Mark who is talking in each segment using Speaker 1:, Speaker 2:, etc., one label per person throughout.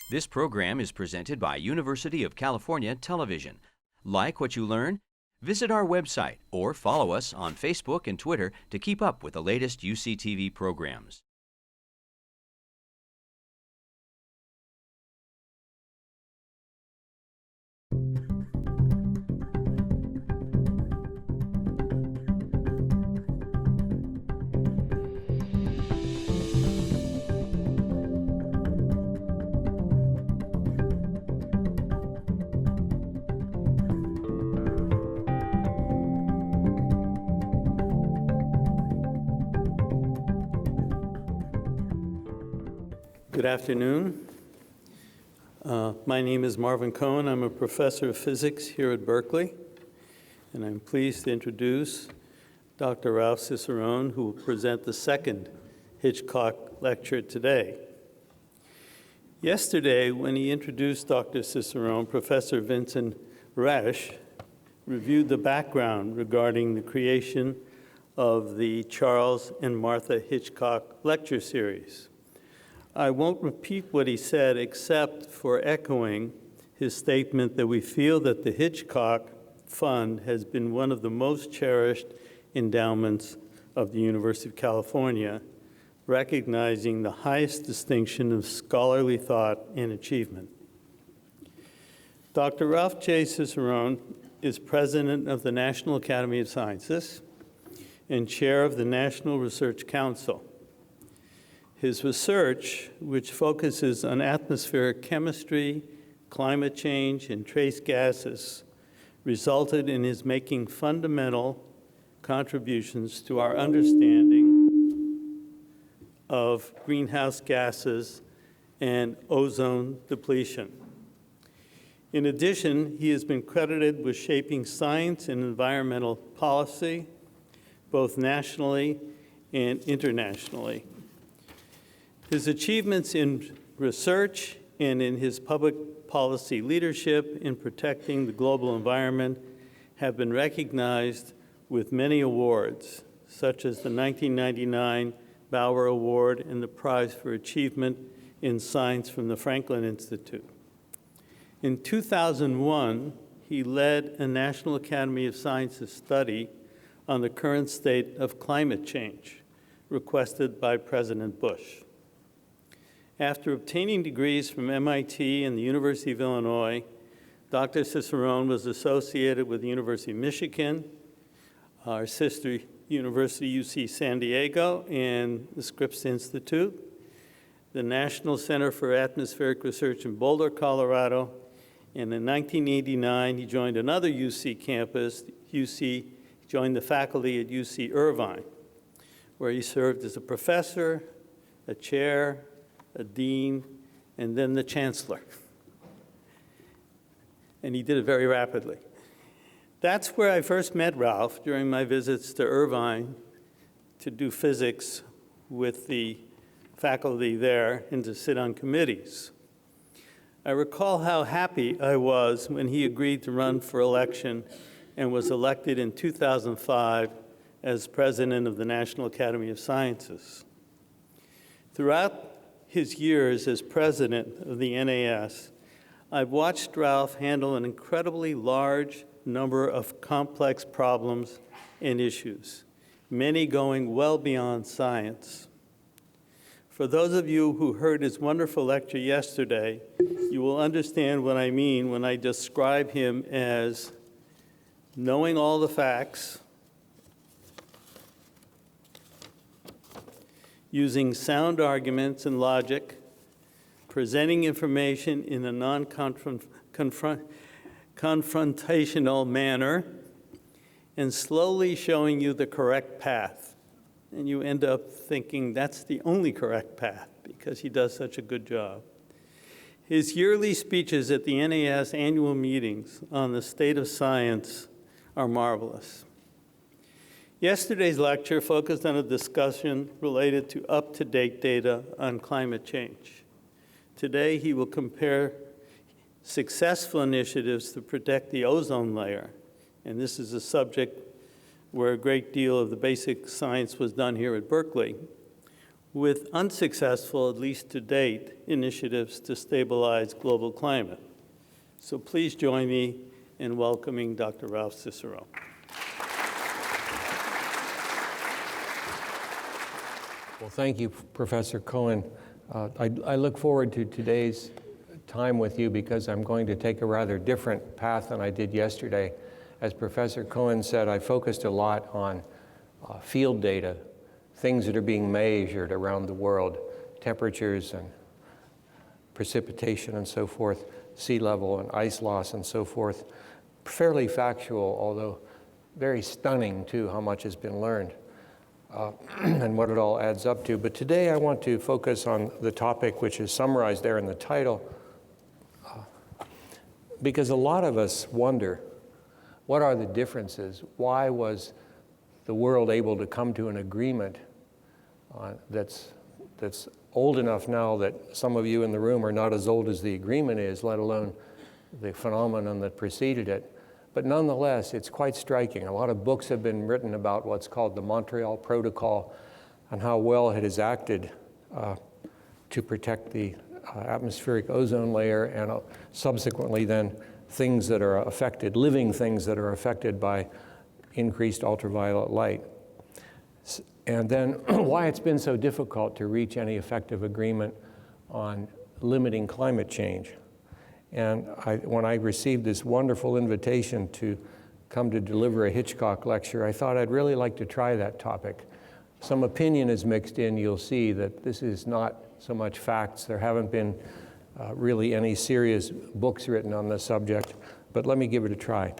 Speaker 1: This program is presented by University of California Television. Like what you learn? Visit our website or follow us on Facebook and Twitter to keep up with the latest UCTV programs.
Speaker 2: Good afternoon. My name is Marvin Cohen. I'm a professor of physics here at Berkeley, and I'm pleased to introduce Dr. Ralph Cicerone, who will present the second Hitchcock lecture today. Yesterday, when he introduced Dr. Cicerone, Professor Vincent Resch reviewed the background regarding the creation of the Charles and Martha Hitchcock lecture series. I won't repeat what he said except for echoing his statement that we feel that the Hitchcock Fund has been one of the most cherished endowments of the University of California, recognizing the highest distinction of scholarly thought and achievement. Dr. Ralph J. Cicerone is president of the National Academy of Sciences and chair of the National Research Council. His research, which focuses on atmospheric chemistry, climate change, and trace gases, resulted in his making fundamental contributions to our understanding of greenhouse gases and ozone depletion. In addition, he has been credited with shaping science and environmental policy, both nationally and internationally. His achievements in research and in his public policy leadership in protecting the global environment have been recognized with many awards, such as the 1999 Bauer Award and the Prize for Achievement in Science from the Franklin Institute. In 2001, he led a National Academy of Sciences study on the current state of climate change, requested by President Bush. After obtaining degrees from MIT and the University of Illinois, Dr. Cicerone was associated with the University of Michigan, our sister university, UC San Diego, and the Scripps Institute, the National Center for Atmospheric Research in Boulder, Colorado, and in 1989, he joined another UC campus, joined the faculty at UC Irvine, where he served as a professor, a chair, a dean, and then the chancellor. And he did it very rapidly. That's where I first met Ralph during my visits to Irvine to do physics with the faculty there and to sit on committees. I recall how happy I was when he agreed to run for election and was elected in 2005 as president of the National Academy of Sciences. Throughout his years as president of the NAS, I've watched Ralph handle an incredibly large number of complex problems and issues, many going well beyond science. For those of you who heard his wonderful lecture yesterday, you will understand what I mean when I describe him as knowing all the facts, using sound arguments and logic, presenting information in a non-confrontational manner, and slowly showing you the correct path. And you end up thinking that's the only correct path because he does such a good job. His yearly speeches at the NAS annual meetings on the state of science are marvelous. Yesterday's lecture focused on a discussion related to up-to-date data on climate change. Today, he will compare successful initiatives to protect the ozone layer, and this is a subject where a great deal of the basic science was done here at Berkeley, with unsuccessful, at least to date, initiatives to stabilize global climate. So please join me in welcoming Dr. Ralph Cicero.
Speaker 3: Well, thank you, Professor Cohen. I look forward to today's time with you because I'm going to take a rather different path than I did yesterday. As Professor Cohen said, I focused a lot on field data, things that are being measured around the world, temperatures and precipitation and so forth, sea level and ice loss and so forth. Fairly factual, although very stunning too, how much has been learned and what it all adds up to. But today I want to focus on the topic which is summarized there in the title, because a lot of us wonder, what are the differences? Why was the world able to come to an agreement that's old enough now that some of you in the room are not as old as the agreement is, let alone the phenomenon that preceded it. But nonetheless, it's quite striking. A lot of books have been written about what's called the Montreal Protocol and how well it has acted to protect the atmospheric ozone layer and subsequently then things that are affected, living things that are affected by increased ultraviolet light. And then why it's been so difficult to reach any effective agreement on limiting climate change. And when I received this wonderful invitation to come to deliver a Hitchcock lecture, I thought I'd really like to try that topic. Some opinion is mixed in. You'll see that this is not so much facts. There haven't been really any serious books written on this subject, but let me give it a try.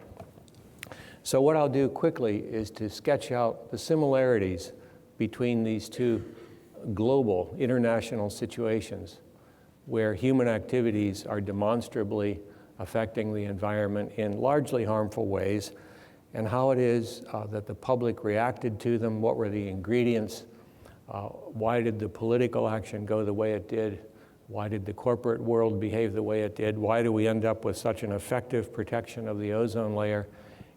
Speaker 3: So what I'll do quickly is to sketch out the similarities between these two global, international situations where human activities are demonstrably affecting the environment in largely harmful ways, and how it is that the public reacted to them, what were the ingredients, why did the political action go the way it did, why did the corporate world behave the way it did, why do we end up with such an effective protection of the ozone layer,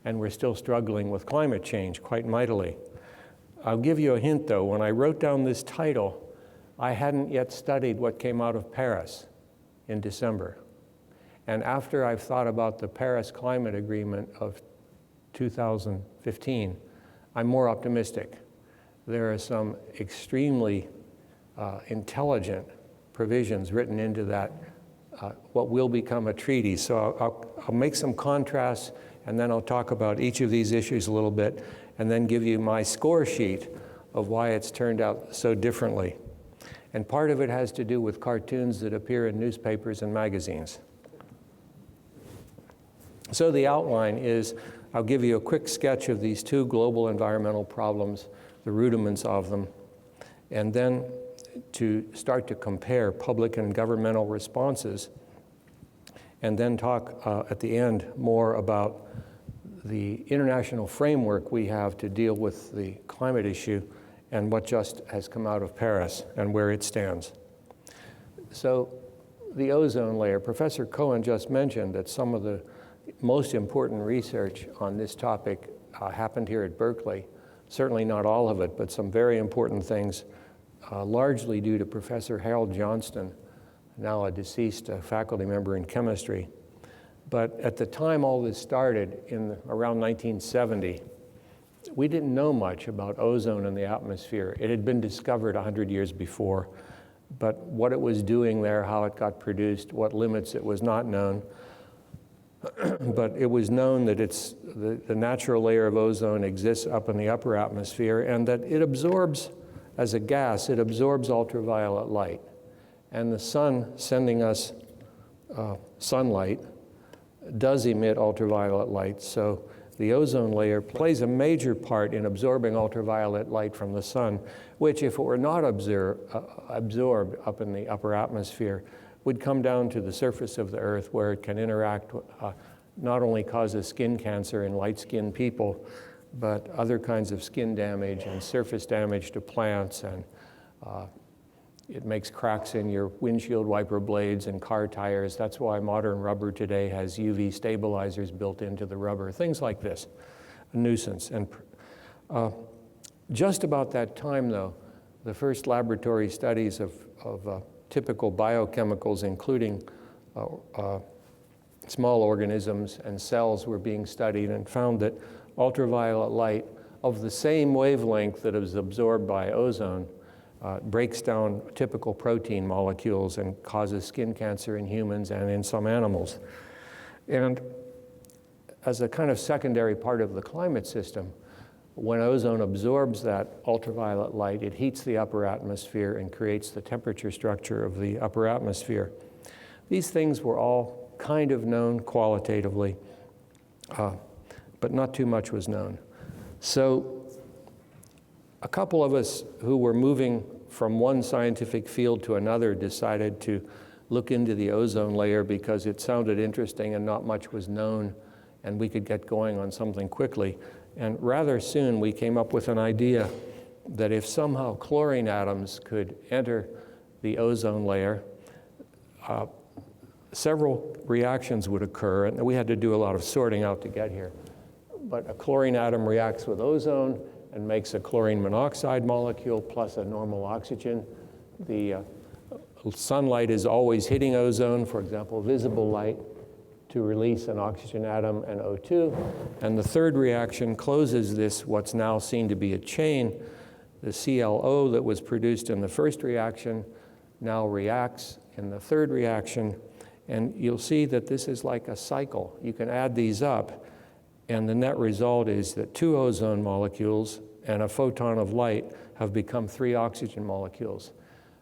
Speaker 3: and we're still struggling with climate change quite mightily. I'll give you a hint though, when I wrote down this title, I hadn't yet studied what came out of Paris in December. And after I've thought about the Paris Climate Agreement of 2015, I'm more optimistic. There are some extremely intelligent provisions written into that, what will become a treaty. So I'll make some contrasts, and then I'll talk about each of these issues a little bit, and then give you my score sheet of why it's turned out so differently. And part of it has to do with cartoons that appear in newspapers and magazines. So the outline is, I'll give you a quick sketch of these two global environmental problems, the rudiments of them, and then to start to compare public and governmental responses, and then talk at the end more about the international framework we have to deal with the climate issue and what just has come out of Paris and where it stands. So the ozone layer, Professor Cohen just mentioned that some of the most important research on this topic happened here at Berkeley. Certainly not all of it, but some very important things, largely due to Professor Harold Johnston, now a deceased faculty member in chemistry. But at the time all this started, around 1970, we didn't know much about ozone in the atmosphere. It had been discovered 100 years before, but what it was doing there, how it got produced, what limits it was not known. But it was known that the natural layer of ozone exists up in the upper atmosphere, and that it absorbs, as a gas, it absorbs ultraviolet light. And the sun sending us sunlight does emit ultraviolet light. So the ozone layer plays a major part in absorbing ultraviolet light from the sun, which, if it were not absorbed up in the upper atmosphere, would come down to the surface of the Earth, where it can interact, not only causes skin cancer in light-skinned people, but other kinds of skin damage and surface damage to plants, and it makes cracks in your windshield wiper blades and car tires. That's why modern rubber today has UV stabilizers built into the rubber, things like this, a nuisance. And just about that time, though, the first laboratory studies of typical biochemicals, including small organisms and cells, were being studied, and found that ultraviolet light of the same wavelength that is absorbed by ozone breaks down typical protein molecules and causes skin cancer in humans and in some animals. And as a kind of secondary part of the climate system, when ozone absorbs that ultraviolet light, it heats the upper atmosphere and creates the temperature structure of the upper atmosphere. These things were all kind of known qualitatively, but not too much was known. So a couple of us who were moving from one scientific field to another decided to look into the ozone layer because it sounded interesting and not much was known, and we could get going on something quickly. And rather soon we came up with an idea that if somehow chlorine atoms could enter the ozone layer, several reactions would occur, and we had to do a lot of sorting out to get here. But a chlorine atom reacts with ozone and makes a chlorine monoxide molecule plus a normal oxygen. The sunlight is always hitting ozone, for example, visible light, to release an oxygen atom and O2. And the third reaction closes this, what's now seen to be a chain. The ClO that was produced in the first reaction now reacts in the third reaction. And you'll see that this is like a cycle. You can add these up, and the net result is that 2 ozone molecules and a photon of light have become 3 oxygen molecules.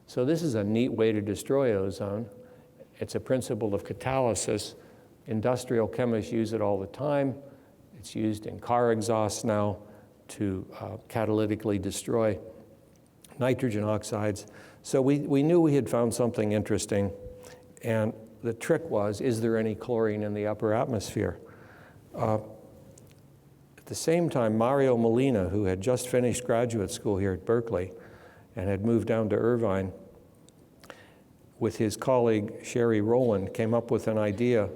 Speaker 3: So this is a neat way to destroy ozone. It's a principle of catalysis. Industrial chemists use it all the time. It's used in car exhausts now to catalytically destroy nitrogen oxides. So we knew we had found something interesting, and the trick was, is there any chlorine in the upper atmosphere? At the same time, Mario Molina, who had just finished graduate school here at Berkeley and had moved down to Irvine, with his colleague Sherry Rowland, came up with an idea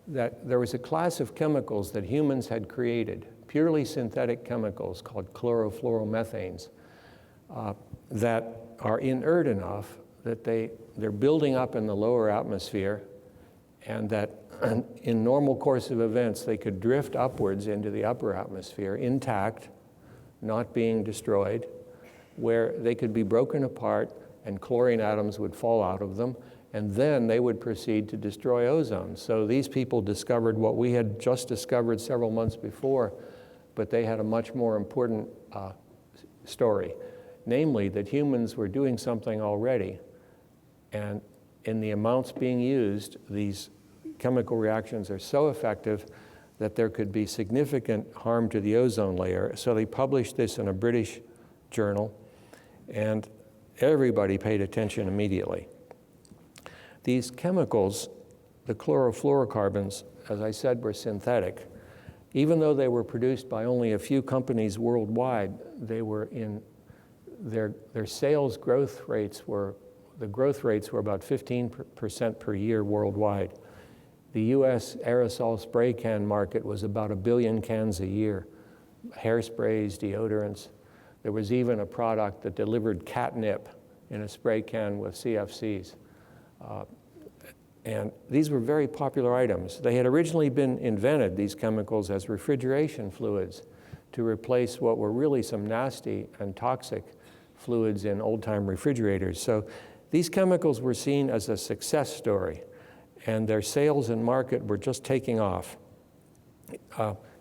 Speaker 3: that there was a class of chemicals that humans had created, purely synthetic chemicals called chlorofluoromethanes, that are inert enough that they're building up in the lower atmosphere, and that in normal course of events they could drift upwards into the upper atmosphere intact, not being destroyed, where they could be broken apart and chlorine atoms would fall out of them, and then they would proceed to destroy ozone. So these people discovered what we had just discovered several months before, but they had a much more important story, namely that humans were doing something already, and in the amounts being used, these chemical reactions are so effective that there could be significant harm to the ozone layer. So they published this in a British journal, and everybody paid attention immediately. These chemicals, the chlorofluorocarbons, as I said, were synthetic. Even though they were produced by only a few companies worldwide, they were in their sales growth rates were, the growth rates were about 15% per year worldwide. The US aerosol spray can market was about 1 billion cans a year, hairsprays, deodorants. There was even a product that delivered catnip in a spray can with CFCs. And these were very popular items. They had originally been invented, these chemicals, as refrigeration fluids to replace what were really some nasty and toxic fluids in old-time refrigerators. So these chemicals were seen as a success story, and their sales and market were just taking off.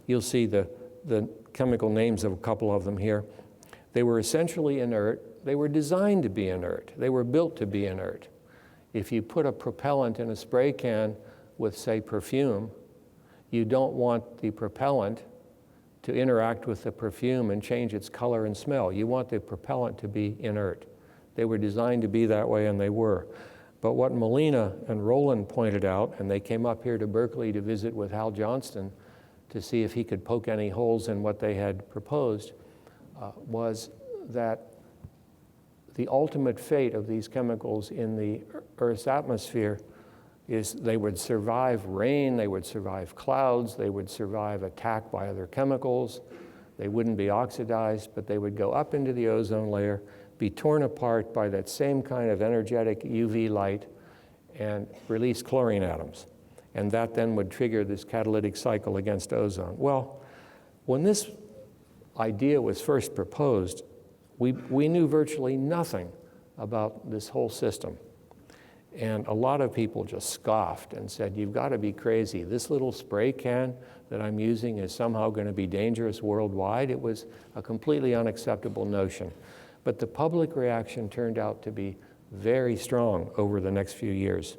Speaker 3: You'll see the chemical names of a couple of them here. They were essentially inert. They were designed to be inert. They were built to be inert. If you put a propellant in a spray can with, say, perfume, you don't want the propellant to interact with the perfume and change its color and smell. You want the propellant to be inert. They were designed to be that way, and they were. But what Molina and Rowland pointed out, and they came up here to Berkeley to visit with Hal Johnston to see if he could poke any holes in what they had proposed, was that the ultimate fate of these chemicals in the Earth's atmosphere is they would survive rain, they would survive clouds, they would survive attack by other chemicals, they wouldn't be oxidized, but they would go up into the ozone layer, be torn apart by that same kind of energetic UV light and release chlorine atoms. And that then would trigger this catalytic cycle against ozone. Well, when this idea was first proposed, we knew virtually nothing about this whole system. And a lot of people just scoffed and said, you've got to be crazy. This little spray can that I'm using is somehow going to be dangerous worldwide. It was a completely unacceptable notion. But the public reaction turned out to be very strong over the next few years.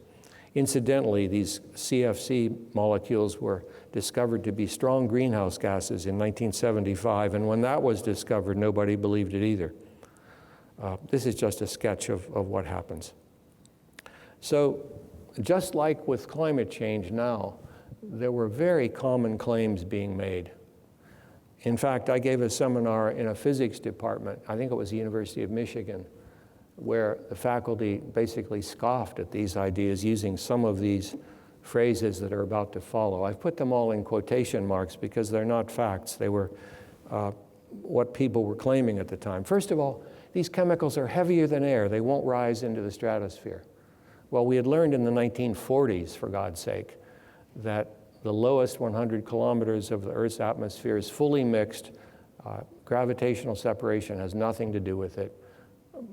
Speaker 3: Incidentally, these CFC molecules were discovered to be strong greenhouse gases in 1975, and when that was discovered, nobody believed it either. This is just a sketch of what happens. So, just like with climate change now, there were very common claims being made. In fact, I gave a seminar in a physics department, I think it was the University of Michigan, where the faculty basically scoffed at these ideas using some of these phrases that are about to follow. I've put them all in quotation marks because they're not facts. They were what people were claiming at the time. First of all, these chemicals are heavier than air. They won't rise into the stratosphere. Well, we had learned in the 1940s, for God's sake, that the lowest 100 kilometers of the Earth's atmosphere is fully mixed. Gravitational separation has nothing to do with it.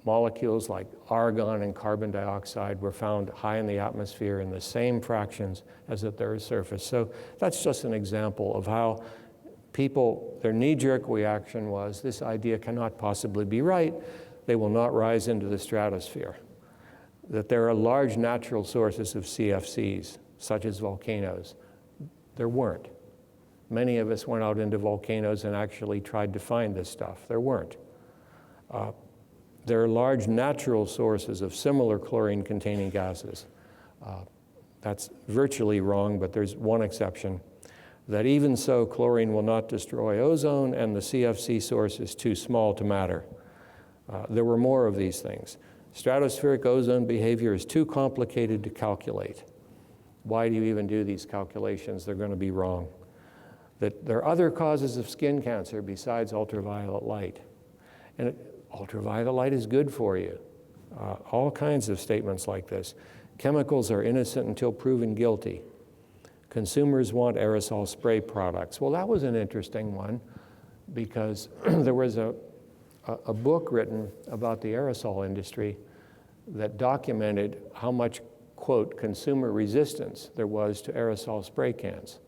Speaker 3: Molecules like argon and carbon dioxide were found high in the atmosphere in the same fractions as at the Earth's surface. So that's just an example of how people, their knee-jerk reaction was, this idea cannot possibly be right. They will not rise into the stratosphere. That there are large natural sources of CFCs, such as volcanoes. There weren't. Many of us went out into volcanoes and actually tried to find this stuff. There weren't. There are large natural sources of similar chlorine-containing gases. That's virtually wrong, but there's one exception. That even so, chlorine will not destroy ozone, and the CFC source is too small to matter. There were more of these things. Stratospheric ozone behavior is too complicated to calculate. Why do you even do these calculations? They're going to be wrong. That there are other causes of skin cancer besides ultraviolet light. And ultraviolet light is good for you. All kinds of statements like this. Chemicals are innocent until proven guilty. Consumers want aerosol spray products. Well, that was an interesting one because there was a book written about the aerosol industry that documented how much, quote, consumer resistance there was to aerosol spray cans.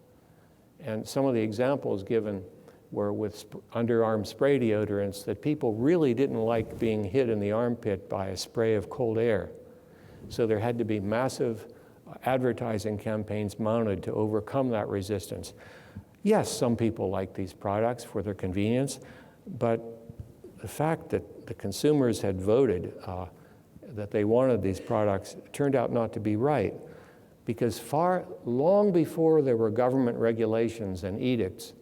Speaker 3: And some of the examples given were with underarm spray deodorants that people really didn't like being hit in the armpit by a spray of cold air. So there had to be massive advertising campaigns mounted to overcome that resistance. Yes, some people like these products for their convenience, but the fact that the consumers had voted that they wanted these products turned out not to be right, because long before there were government regulations and edicts,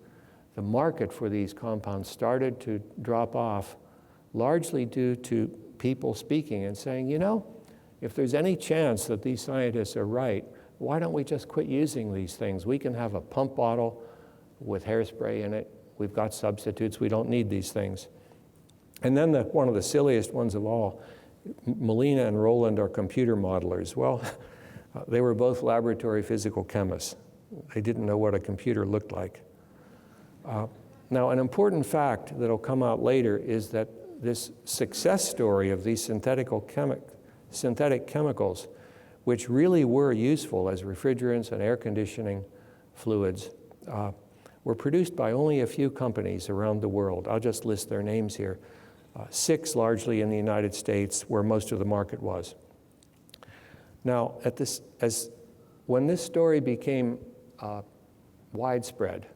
Speaker 3: the market for these compounds started to drop off, largely due to people speaking and saying, you know, if there's any chance that these scientists are right, why don't we just quit using these things? We can have a pump bottle with hairspray in it. We've got substitutes. We don't need these things. And then one of the silliest ones of all, Melina and Roland are computer modelers. Well, they were both laboratory physical chemists. They didn't know what a computer looked like. Now, an important fact that'll come out later is that this success story of these synthetic chemicals, which really were useful as refrigerants and air conditioning fluids, were produced by only a few companies around the world. I'll just list their names here. 6 largely in the United States, where most of the market was. Now, when this story became widespread,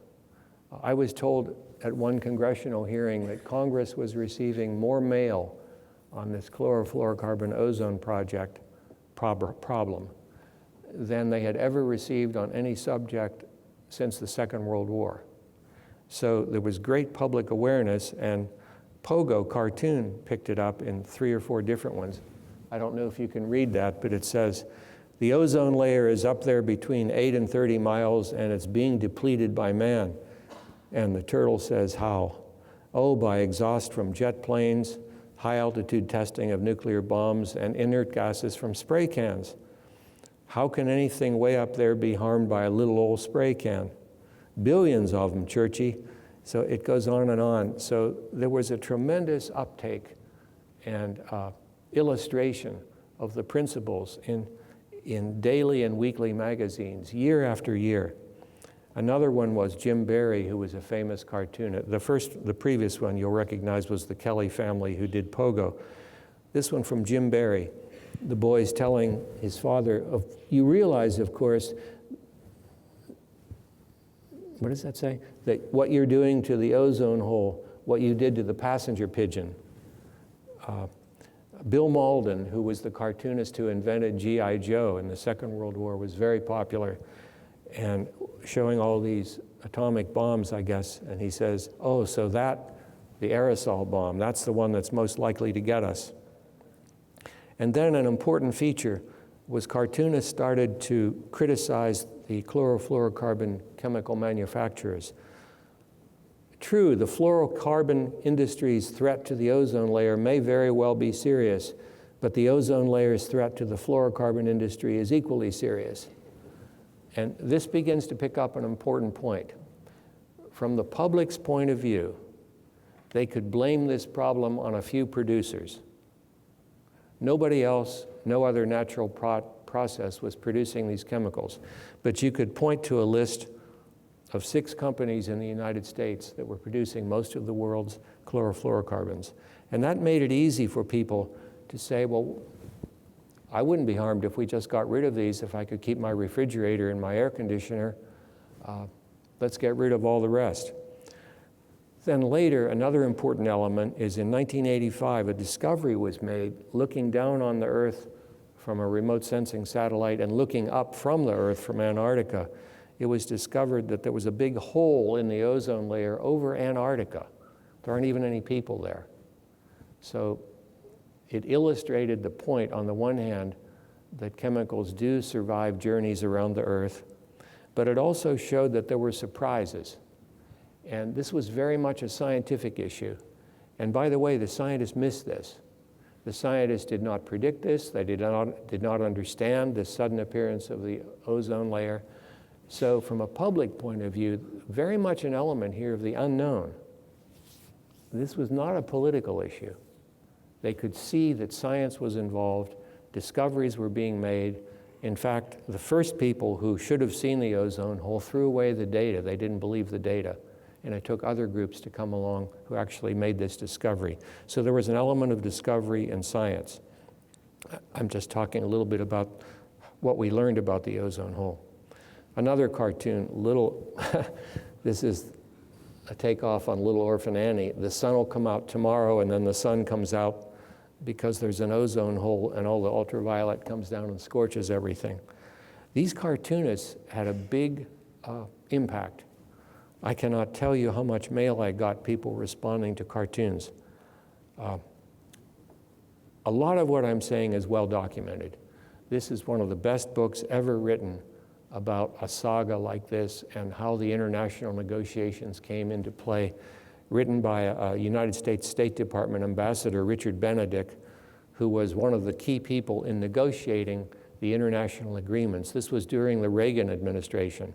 Speaker 3: I was told at one congressional hearing that Congress was receiving more mail on this chlorofluorocarbon ozone project problem than they had ever received on any subject since the Second World War. So there was great public awareness, and Pogo cartoon picked it up in 3 or 4 different ones. I don't know if you can read that, but it says, the ozone layer is up there between 8 and 30 miles, and it's being depleted by man. And the turtle says, how? Oh, by exhaust from jet planes, high-altitude testing of nuclear bombs and inert gases from spray cans. How can anything way up there be harmed by a little old spray can? Billions of them, Churchy. So it goes on and on. So there was a tremendous uptake and illustration of the principles in daily and weekly magazines, year after year. Another one was Jim Barry, who was a famous cartoonist. The previous one you'll recognize was the Kelly family who did Pogo. This one from Jim Barry, the boy's telling his father, you realize, of course, what does that say? That what you're doing to the ozone hole, what you did to the passenger pigeon. Bill Malden, who was the cartoonist who invented G.I. Joe in the Second World War, was very popular and showing all these atomic bombs, I guess, and he says, oh, so that, the aerosol bomb, that's the one that's most likely to get us. And then an important feature was cartoonists started to criticize the chlorofluorocarbon chemical manufacturers. True, the fluorocarbon industry's threat to the ozone layer may very well be serious, but the ozone layer's threat to the fluorocarbon industry is equally serious. And this begins to pick up an important point. From the public's point of view, they could blame this problem on a few producers. Nobody else, no other natural process was producing these chemicals. But you could point to a list of 6 companies in the United States that were producing most of the world's chlorofluorocarbons. And that made it easy for people to say, well, I wouldn't be harmed if we just got rid of these, if I could keep my refrigerator and my air conditioner. Let's get rid of all the rest. Then later, another important element is in 1985, a discovery was made looking down on the Earth from a remote sensing satellite and looking up from the Earth from Antarctica. It was discovered that there was a big hole in the ozone layer over Antarctica. There aren't even any people there. So it illustrated the point, on the one hand, that chemicals do survive journeys around the Earth, but it also showed that there were surprises. And this was very much a scientific issue. And by the way, the scientists missed this. The scientists did not predict this. They did not understand the sudden appearance of the ozone layer. So from a public point of view, very much an element here of the unknown. This was not a political issue. They could see that science was involved, discoveries were being made. In fact, the first people who should have seen the ozone hole threw away the data. They didn't believe the data. And it took other groups to come along who actually made this discovery. So there was an element of discovery and science. I'm just talking a little bit about what we learned about the ozone hole. Another cartoon, this is a takeoff on Little Orphan Annie. The sun will come out tomorrow, and then the sun comes out because there's an ozone hole and all the ultraviolet comes down and scorches everything. These cartoonists had a big impact. I cannot tell you how much mail I got, people responding to cartoons. A lot of what I'm saying is well documented. This is one of the best books ever written about a saga like this and how the international negotiations came into play, written by a United States State Department ambassador, Richard Benedict, who was one of the key people in negotiating the international agreements. This was during the Reagan administration.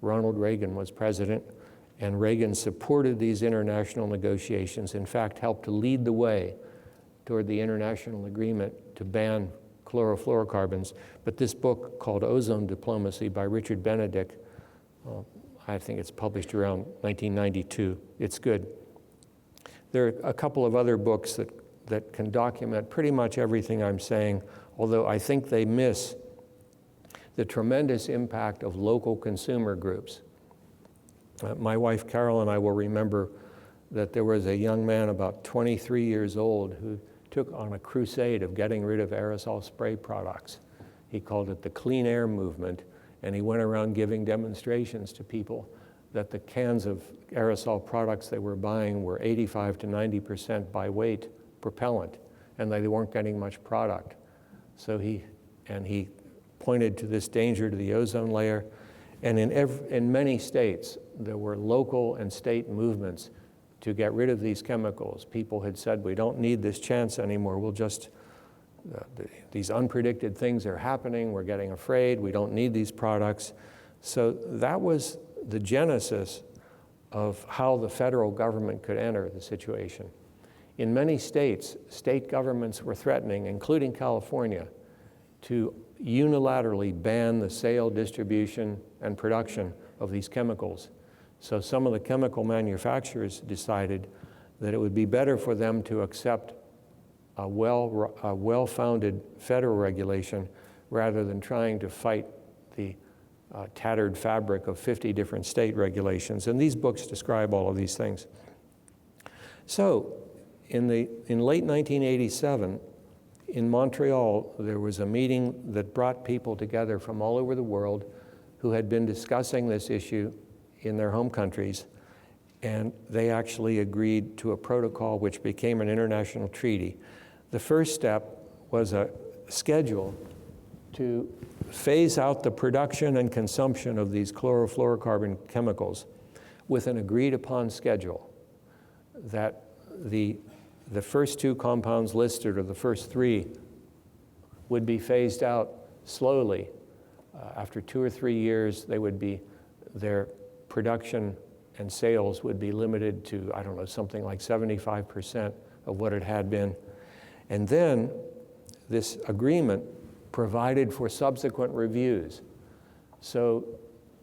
Speaker 3: Ronald Reagan was president, and Reagan supported these international negotiations, in fact, helped to lead the way toward the international agreement to ban chlorofluorocarbons. But this book called Ozone Diplomacy by Richard Benedict, I think it's published around 1992. It's good. There are a couple of other books that can document pretty much everything I'm saying, although I think they miss the tremendous impact of local consumer groups. My wife Carol and I will remember that there was a young man about 23 years old who took on a crusade of getting rid of aerosol spray products. He called it the clean air movement, and he went around giving demonstrations to people that the cans of aerosol products they were buying were 85 to 90% by weight propellant, and they weren't getting much product. So he pointed to this danger to the ozone layer, and in many states there were local and state movements to get rid of these chemicals. People had said, we don't need this chance anymore. We'll just, these unpredicted things are happening. We're getting afraid. We don't need these products. So that was the genesis of how the federal government could enter the situation. In many states, state governments were threatening, including California, to unilaterally ban the sale, distribution, and production of these chemicals. So some of the chemical manufacturers decided that it would be better for them to accept a well-founded federal regulation rather than trying to fight the tattered fabric of 50 different state regulations. And these books describe all of these things. So in late 1987, in Montreal, there was a meeting that brought people together from all over the world who had been discussing this issue in their home countries, and they actually agreed to a protocol which became an international treaty. The first step was a schedule to phase out the production and consumption of these chlorofluorocarbon chemicals with an agreed upon schedule that the first two compounds listed, or the first three, would be phased out slowly. After 2 or 3 years, their production and sales would be limited to, I don't know, something like 75% of what it had been. And then this agreement provided for subsequent reviews. So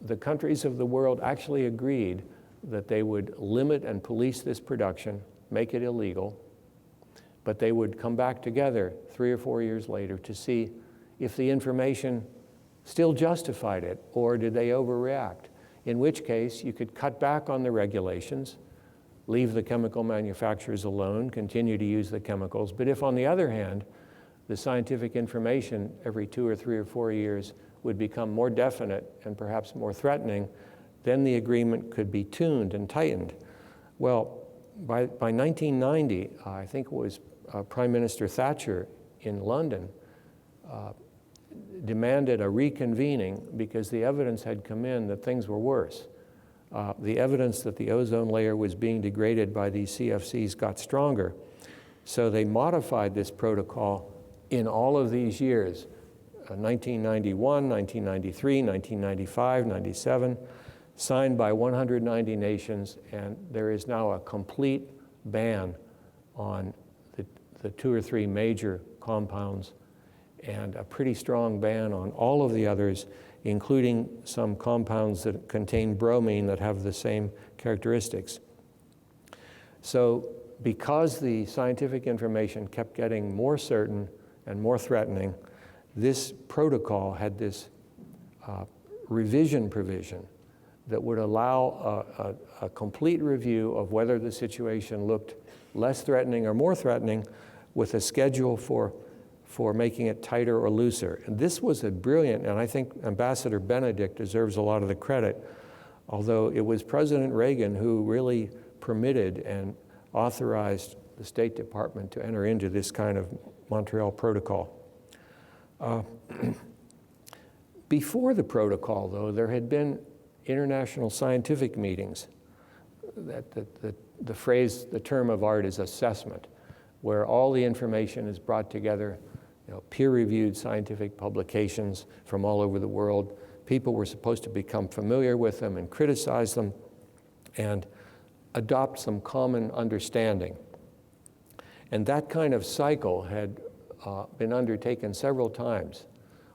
Speaker 3: the countries of the world actually agreed that they would limit and police this production, make it illegal, but they would come back together 3 or 4 years later to see if the information still justified it, or did they overreact? In which case, you could cut back on the regulations, leave the chemical manufacturers alone, continue to use the chemicals. But if, on the other hand, the scientific information every 2 or 3 or 4 years would become more definite and perhaps more threatening, then the agreement could be tuned and tightened. Well, by 1990, I think it was Prime Minister Thatcher in London demanded a reconvening because the evidence had come in that things were worse. The evidence that the ozone layer was being degraded by these CFCs got stronger. So they modified this protocol in all of these years, 1991, 1993, 1995, 97, signed by 190 nations, and there is now a complete ban on the 2 or 3 major compounds, and a pretty strong ban on all of the others, including some compounds that contain bromine that have the same characteristics. So because the scientific information kept getting more certain and more threatening, this protocol had this revision provision that would allow a complete review of whether the situation looked less threatening or more threatening, with a schedule for making it tighter or looser. And this was a brilliant, and I think Ambassador Benedict deserves a lot of the credit, although it was President Reagan who really permitted and authorized the State Department to enter into this kind of Montreal Protocol. Before the protocol, though, there had been international scientific meetings. The term of art is assessment, where all the information is brought together, peer-reviewed scientific publications from all over the world. People were supposed to become familiar with them and criticize them and adopt some common understanding. And that kind of cycle had been undertaken several times.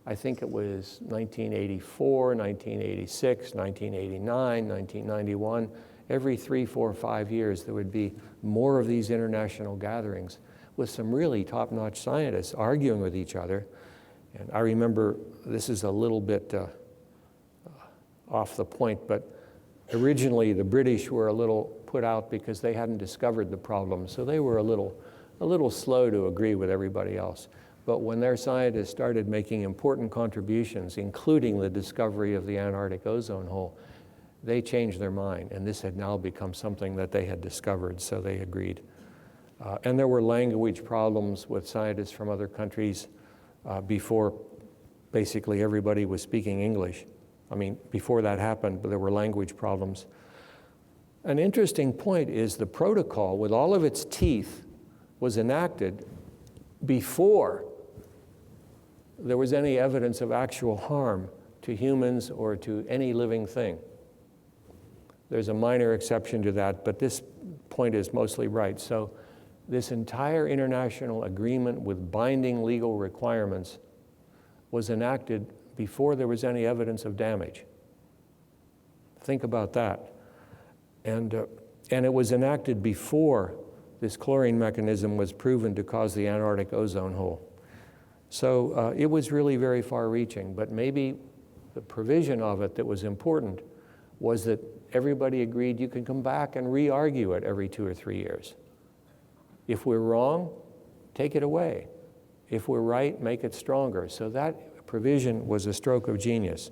Speaker 3: I think it was 1984, 1986, 1989, 1991. Every 3, 4, 5 years, there would be more of these international gatherings with some really top-notch scientists arguing with each other. And I remember, this is a little bit off the point, but originally the British were a little put out because they hadn't discovered the problem, so they were a little slow to agree with everybody else. But when their scientists started making important contributions, including the discovery of the Antarctic ozone hole, they changed their mind, and this had now become something that they had discovered, so they agreed. And there were language problems with scientists from other countries before basically everybody was speaking English. I mean, before that happened, but there were language problems. An interesting point is the protocol, with all of its teeth, was enacted before there was any evidence of actual harm to humans or to any living thing. There's a minor exception to that, but this point is mostly right. So this entire international agreement with binding legal requirements was enacted before there was any evidence of damage. Think about that. And it was enacted before this chlorine mechanism was proven to cause the Antarctic ozone hole. So it was really very far-reaching, but maybe the provision of it that was important was that everybody agreed you could come back and re-argue it every 2 or 3 years. If we're wrong, take it away. If we're right, make it stronger. So that provision was a stroke of genius.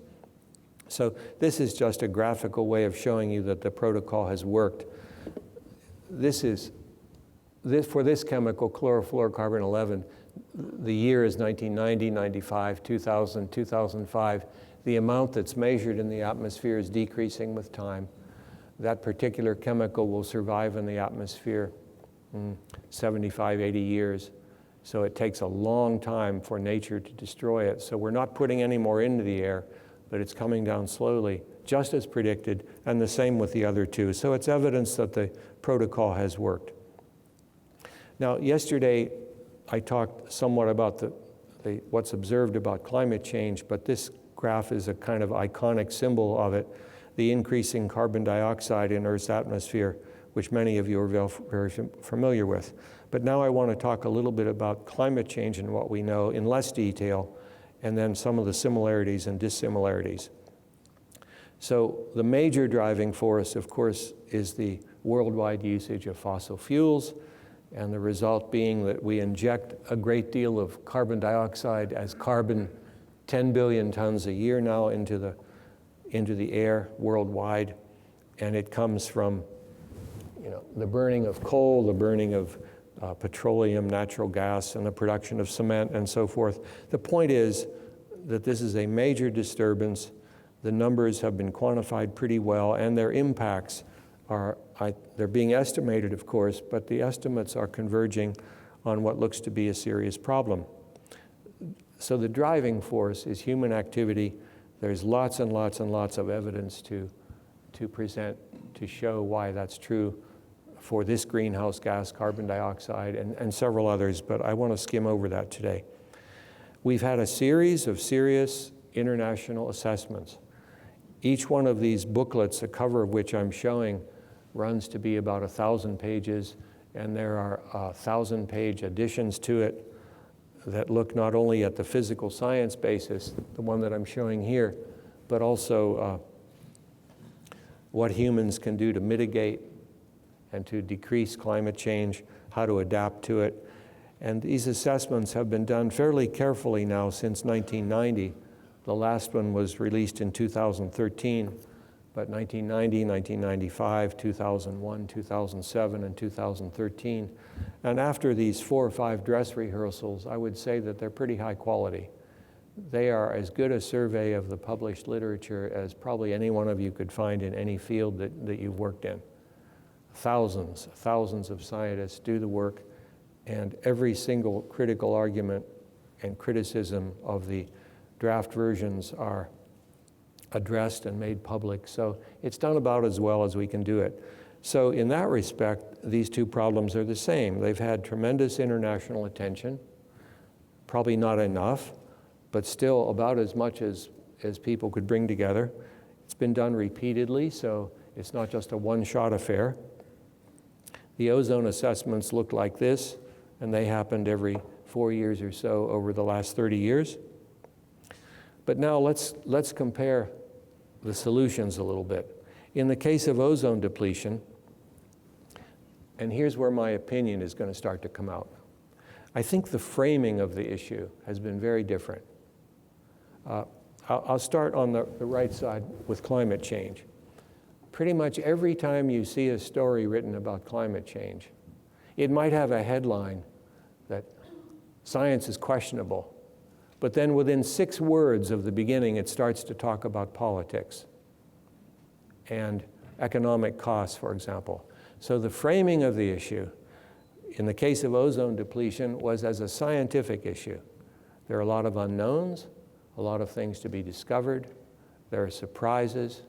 Speaker 3: So this is just a graphical way of showing you that the protocol has worked. For this chemical, chlorofluorocarbon 11, the year is 1990, 95, 2000, 2005. The amount that's measured in the atmosphere is decreasing with time. That particular chemical will survive in the atmosphere 75, 80 years. So it takes a long time for nature to destroy it. So we're not putting any more into the air, but it's coming down slowly, just as predicted, and the same with the other two. So it's evidence that the protocol has worked. Now, yesterday, I talked somewhat about what's observed about climate change, but this graph is a kind of iconic symbol of it, the increasing carbon dioxide in Earth's atmosphere, which many of you are very familiar with. But now I want to talk a little bit about climate change and what we know in less detail, and then some of the similarities and dissimilarities. So the major driving force, of course, is the worldwide usage of fossil fuels, and the result being that we inject a great deal of carbon dioxide as carbon, 10 billion tons a year now into the air worldwide, and it comes from the burning of coal, the burning of petroleum, natural gas, and the production of cement and so forth. The point is that this is a major disturbance. The numbers have been quantified pretty well, and their impacts they're being estimated, of course, but the estimates are converging on what looks to be a serious problem. So the driving force is human activity. There's lots and lots and lots of evidence to present to show why that's true for this greenhouse gas, carbon dioxide, and several others, but I want to skim over that today. We've had a series of serious international assessments. Each one of these booklets, the cover of which I'm showing, runs to be about 1,000 pages, and there are 1,000-page additions to it that look not only at the physical science basis, the one that I'm showing here, but also what humans can do to mitigate and to decrease climate change, how to adapt to it. And these assessments have been done fairly carefully now since 1990. The last one was released in 2013, but 1990, 1995, 2001, 2007, and 2013. And after these 4 or 5 dress rehearsals, I would say that they're pretty high quality. They are as good a survey of the published literature as probably any one of you could find in any field that you've worked in. Thousands of scientists do the work, and every single critical argument and criticism of the draft versions are addressed and made public. So it's done about as well as we can do it. So in that respect, these two problems are the same. They've had tremendous international attention, probably not enough, but still about as much as people could bring together. It's been done repeatedly, so it's not just a one-shot affair. The ozone assessments look like this, and they happened every 4 years or so over the last 30 years. But now let's compare the solutions a little bit. In the case of ozone depletion, and here's where my opinion is going to start to come out. I think the framing of the issue has been very different. I'll start on the right side with climate change. Pretty much every time you see a story written about climate change, it might have a headline that science is questionable, but then within 6 words of the beginning, it starts to talk about politics. And economic costs, for example. So the framing of the issue, in the case of ozone depletion, was as a scientific issue. There are a lot of unknowns, a lot of things to be discovered. There are surprises.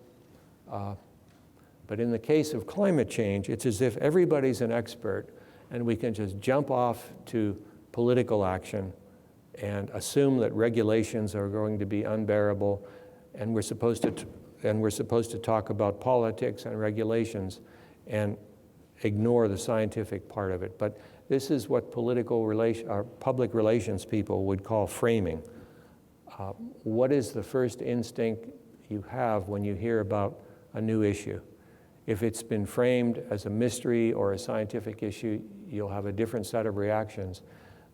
Speaker 3: But in the case of climate change, it's as if everybody's an expert and we can just jump off to political action and assume that regulations are going to be unbearable, and we're supposed to talk about politics and regulations and ignore the scientific part of it. But this is what public relations people would call framing. What is the first instinct you have when you hear about a new issue? If it's been framed as a mystery or a scientific issue, you'll have a different set of reactions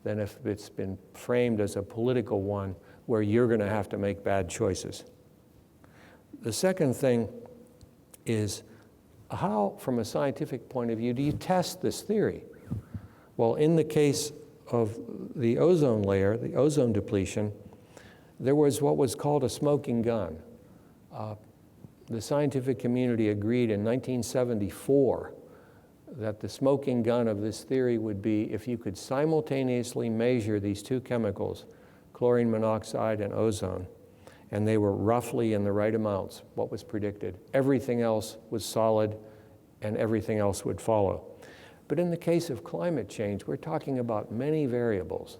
Speaker 3: than if it's been framed as a political one where you're going to have to make bad choices. The second thing is, how, from a scientific point of view, do you test this theory? Well, in the case of the ozone layer, the ozone depletion, there was what was called a smoking gun. The scientific community agreed in 1974 that the smoking gun of this theory would be if you could simultaneously measure these two chemicals, chlorine monoxide and ozone, and they were roughly in the right amounts, what was predicted. Everything else was solid, and everything else would follow. But in the case of climate change, we're talking about many variables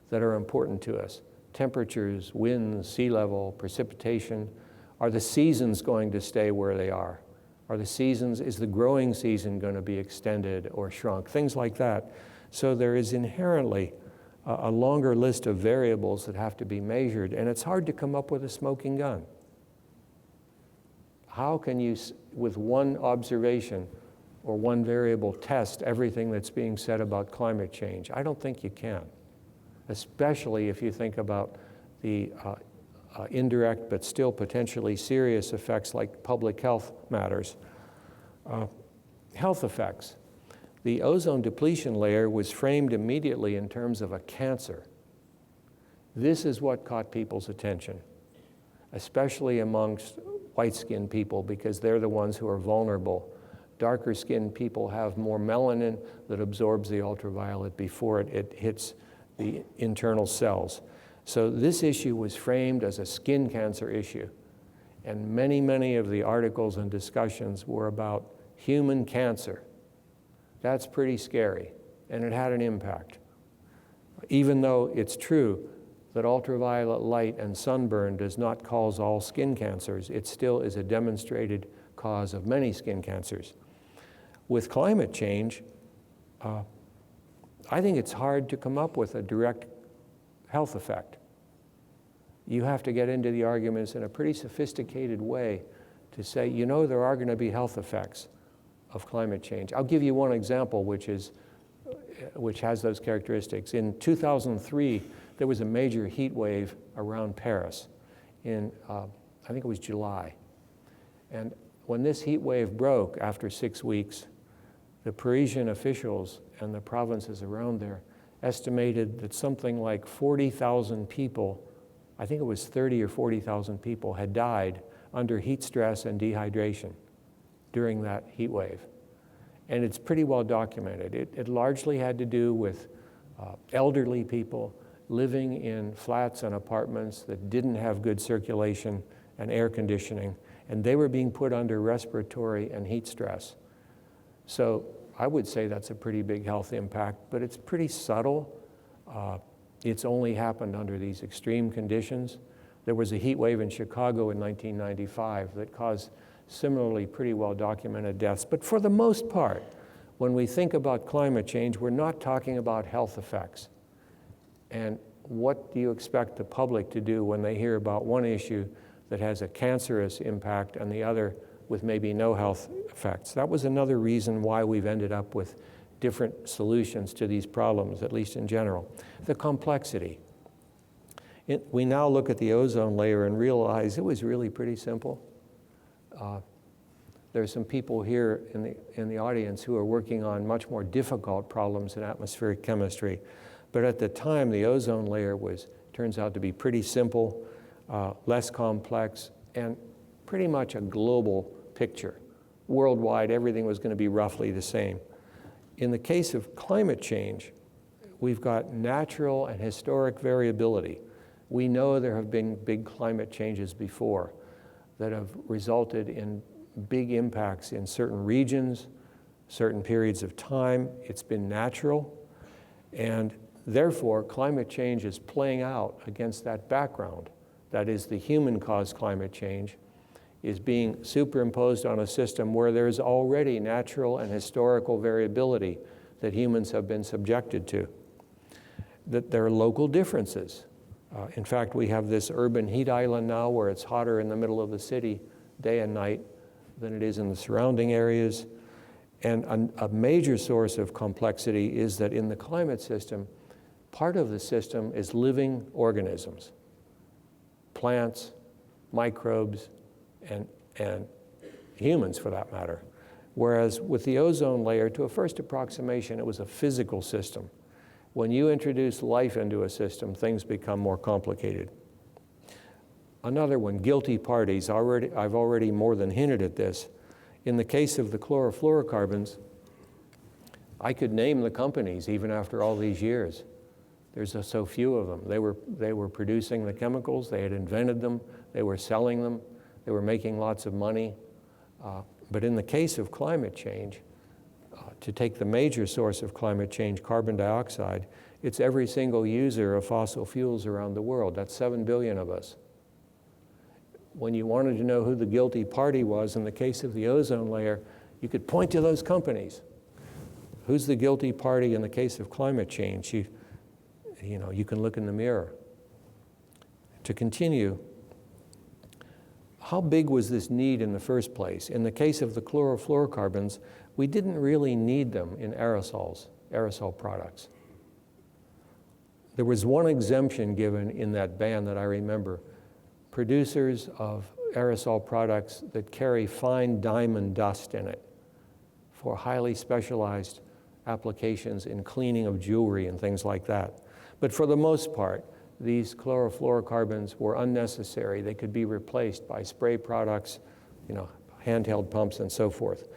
Speaker 3: that are important to us. Temperatures, winds, sea level, precipitation. Are the seasons going to stay where they are? Is the growing season going to be extended or shrunk? Things like that. So there is inherently a longer list of variables that have to be measured, and it's hard to come up with a smoking gun. How can you, with one observation or one variable, test everything that's being said about climate change? I don't think you can, especially if you think about the indirect but still potentially serious effects like public health matters. Health effects. The ozone depletion layer was framed immediately in terms of a cancer. This is what caught people's attention, especially amongst white-skinned people, because they're the ones who are vulnerable. Darker-skinned people have more melanin that absorbs the ultraviolet before it hits the internal cells. So this issue was framed as a skin cancer issue. And many of the articles and discussions were about human cancer. That's pretty scary, and it had an impact. Even though it's true that ultraviolet light and sunburn does not cause all skin cancers, it still is a demonstrated cause of many skin cancers. With climate change, I think it's hard to come up with a direct health effect. You have to get into the arguments in a pretty sophisticated way to say, you know, there are going to be health effects of climate change. I'll give you one example which has those characteristics. In 2003, there was a major heat wave around Paris in, I think it was July. And when this heat wave broke after 6 weeks, the Parisian officials and the provinces around there estimated that something like 40,000 people, I think it was 30 or 40,000 people, had died under heat stress and dehydration during that heat wave. And it's pretty well documented. It largely had to do with elderly people living in flats and apartments that didn't have good circulation and air conditioning, and they were being put under respiratory and heat stress. So I would say that's a pretty big health impact, but it's pretty subtle. It's only happened under these extreme conditions. There was a heat wave in Chicago in 1995 that caused similarly pretty well documented deaths. But for the most part, when we think about climate change, we're not talking about health effects. And what do you expect the public to do when they hear about one issue that has a cancerous impact and the other with maybe no health effects? That was another reason why we've ended up with different solutions to these problems, at least in general. The complexity. We now look at the ozone layer and realize it was really pretty simple. There's some people here in the audience who are working on much more difficult problems in atmospheric chemistry. But at the time, the ozone layer turns out to be pretty simple, less complex, and pretty much a global picture worldwide, everything was going to be roughly the same. In the case of climate change, we've got natural and historic variability. We know there have been big climate changes before that have resulted in big impacts in certain regions, certain periods of time. It's been natural, and therefore climate change is playing out against that background. That is, the human-caused climate change is being superimposed on a system where there's already natural and historical variability that humans have been subjected to. That there are local differences. In fact, we have this urban heat island now where it's hotter in the middle of the city day and night than it is in the surrounding areas. And a major source of complexity is that in the climate system, part of the system is living organisms, plants, microbes, and humans for that matter. Whereas with the ozone layer, to a first approximation, it was a physical system. When you introduce life into a system, things become more complicated. Another one, guilty parties. I've already more than hinted at this. In the case of the chlorofluorocarbons, I could name the companies even after all these years. There's so few of them. They were producing the chemicals, they had invented them, they were selling them, they were making lots of money. But in the case of climate change, to take the major source of climate change, carbon dioxide, it's every single user of fossil fuels around the world. That's 7 billion of us. When you wanted to know who the guilty party was in the case of the ozone layer, you could point to those companies. Who's the guilty party in the case of climate change? You can look in the mirror. To continue, how big was this need in the first place? In the case of the chlorofluorocarbons, we didn't really need them in aerosol products. There was one exemption given in that ban that I remember. Producers of aerosol products that carry fine diamond dust in it for highly specialized applications in cleaning of jewelry and things like that. But for the most part, these chlorofluorocarbons were unnecessary. They could be replaced by spray products, handheld pumps and so forth.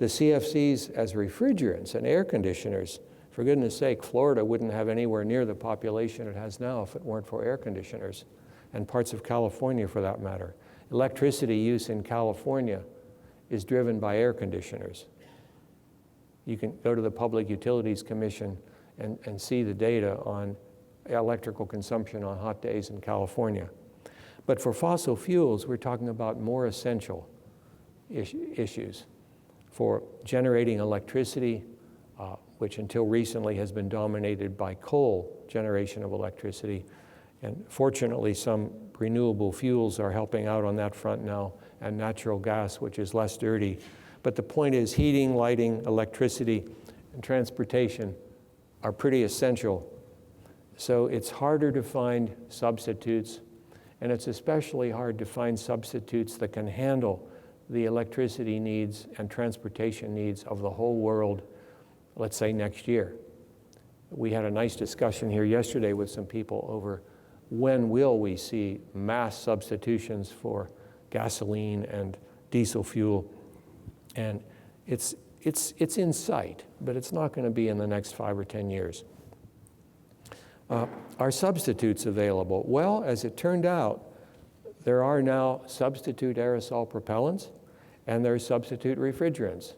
Speaker 3: The CFCs as refrigerants and air conditioners, for goodness sake, Florida wouldn't have anywhere near the population it has now if it weren't for air conditioners, and parts of California for that matter. Electricity use in California is driven by air conditioners. You can go to the Public Utilities Commission and see the data on electrical consumption on hot days in California. But for fossil fuels, we're talking about more essential issues. For generating electricity, which until recently has been dominated by coal generation of electricity. And fortunately, some renewable fuels are helping out on that front now, and natural gas, which is less dirty. But the point is, heating, lighting, electricity, and transportation are pretty essential. So it's harder to find substitutes, and it's especially hard to find substitutes that can handle the electricity needs and transportation needs of the whole world, let's say next year. We had a nice discussion here yesterday with some people over when will we see mass substitutions for gasoline and diesel fuel. And it's in sight, but it's not going to be in the next 5 or 10 years. Are substitutes available? Well, as it turned out, there are now substitute aerosol propellants, and there are substitute refrigerants.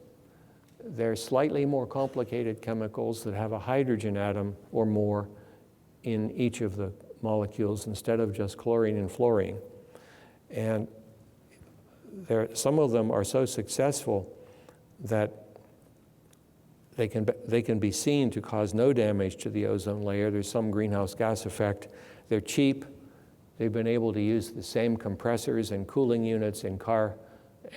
Speaker 3: They're slightly more complicated chemicals that have a hydrogen atom or more in each of the molecules instead of just chlorine and fluorine. And some of them are so successful that they can be seen to cause no damage to the ozone layer. There's some greenhouse gas effect. They're cheap. They've been able to use the same compressors and cooling units in car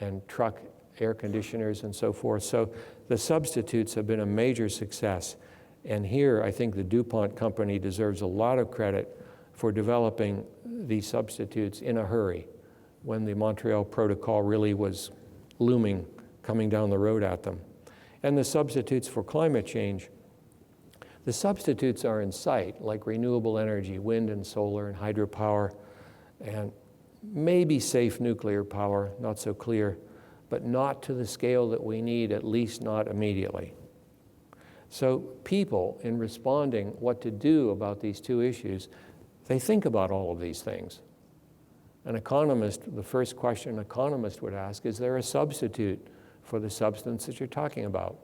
Speaker 3: and truck air conditioners and so forth. So the substitutes have been a major success. And here, I think the DuPont company deserves a lot of credit for developing these substitutes in a hurry when the Montreal Protocol really was looming, coming down the road at them. And the substitutes for climate change, the substitutes are in sight, like renewable energy, wind and solar and hydropower, and maybe safe nuclear power, not so clear. but not to the scale that we need, at least not immediately. So people, in responding what to do about these two issues, they think about all of these things. An economist, the first question an economist would ask, is there a substitute for the substance that you're talking about?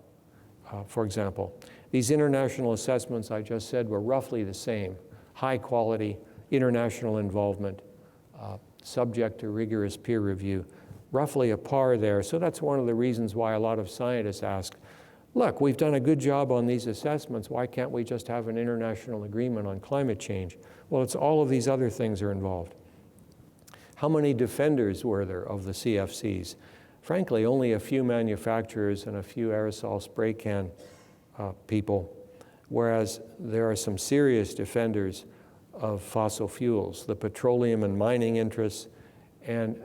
Speaker 3: For example, these international assessments I just said were roughly the same: high quality, international involvement, subject to rigorous peer review, roughly a par there. So that's one of the reasons why a lot of scientists ask, look, we've done a good job on these assessments, why can't we just have an international agreement on climate change? Well, it's all of these other things are involved. How many defenders were there of the CFCs? Frankly, only a few manufacturers and a few aerosol spray can people, whereas there are some serious defenders of fossil fuels, the petroleum and mining interests, and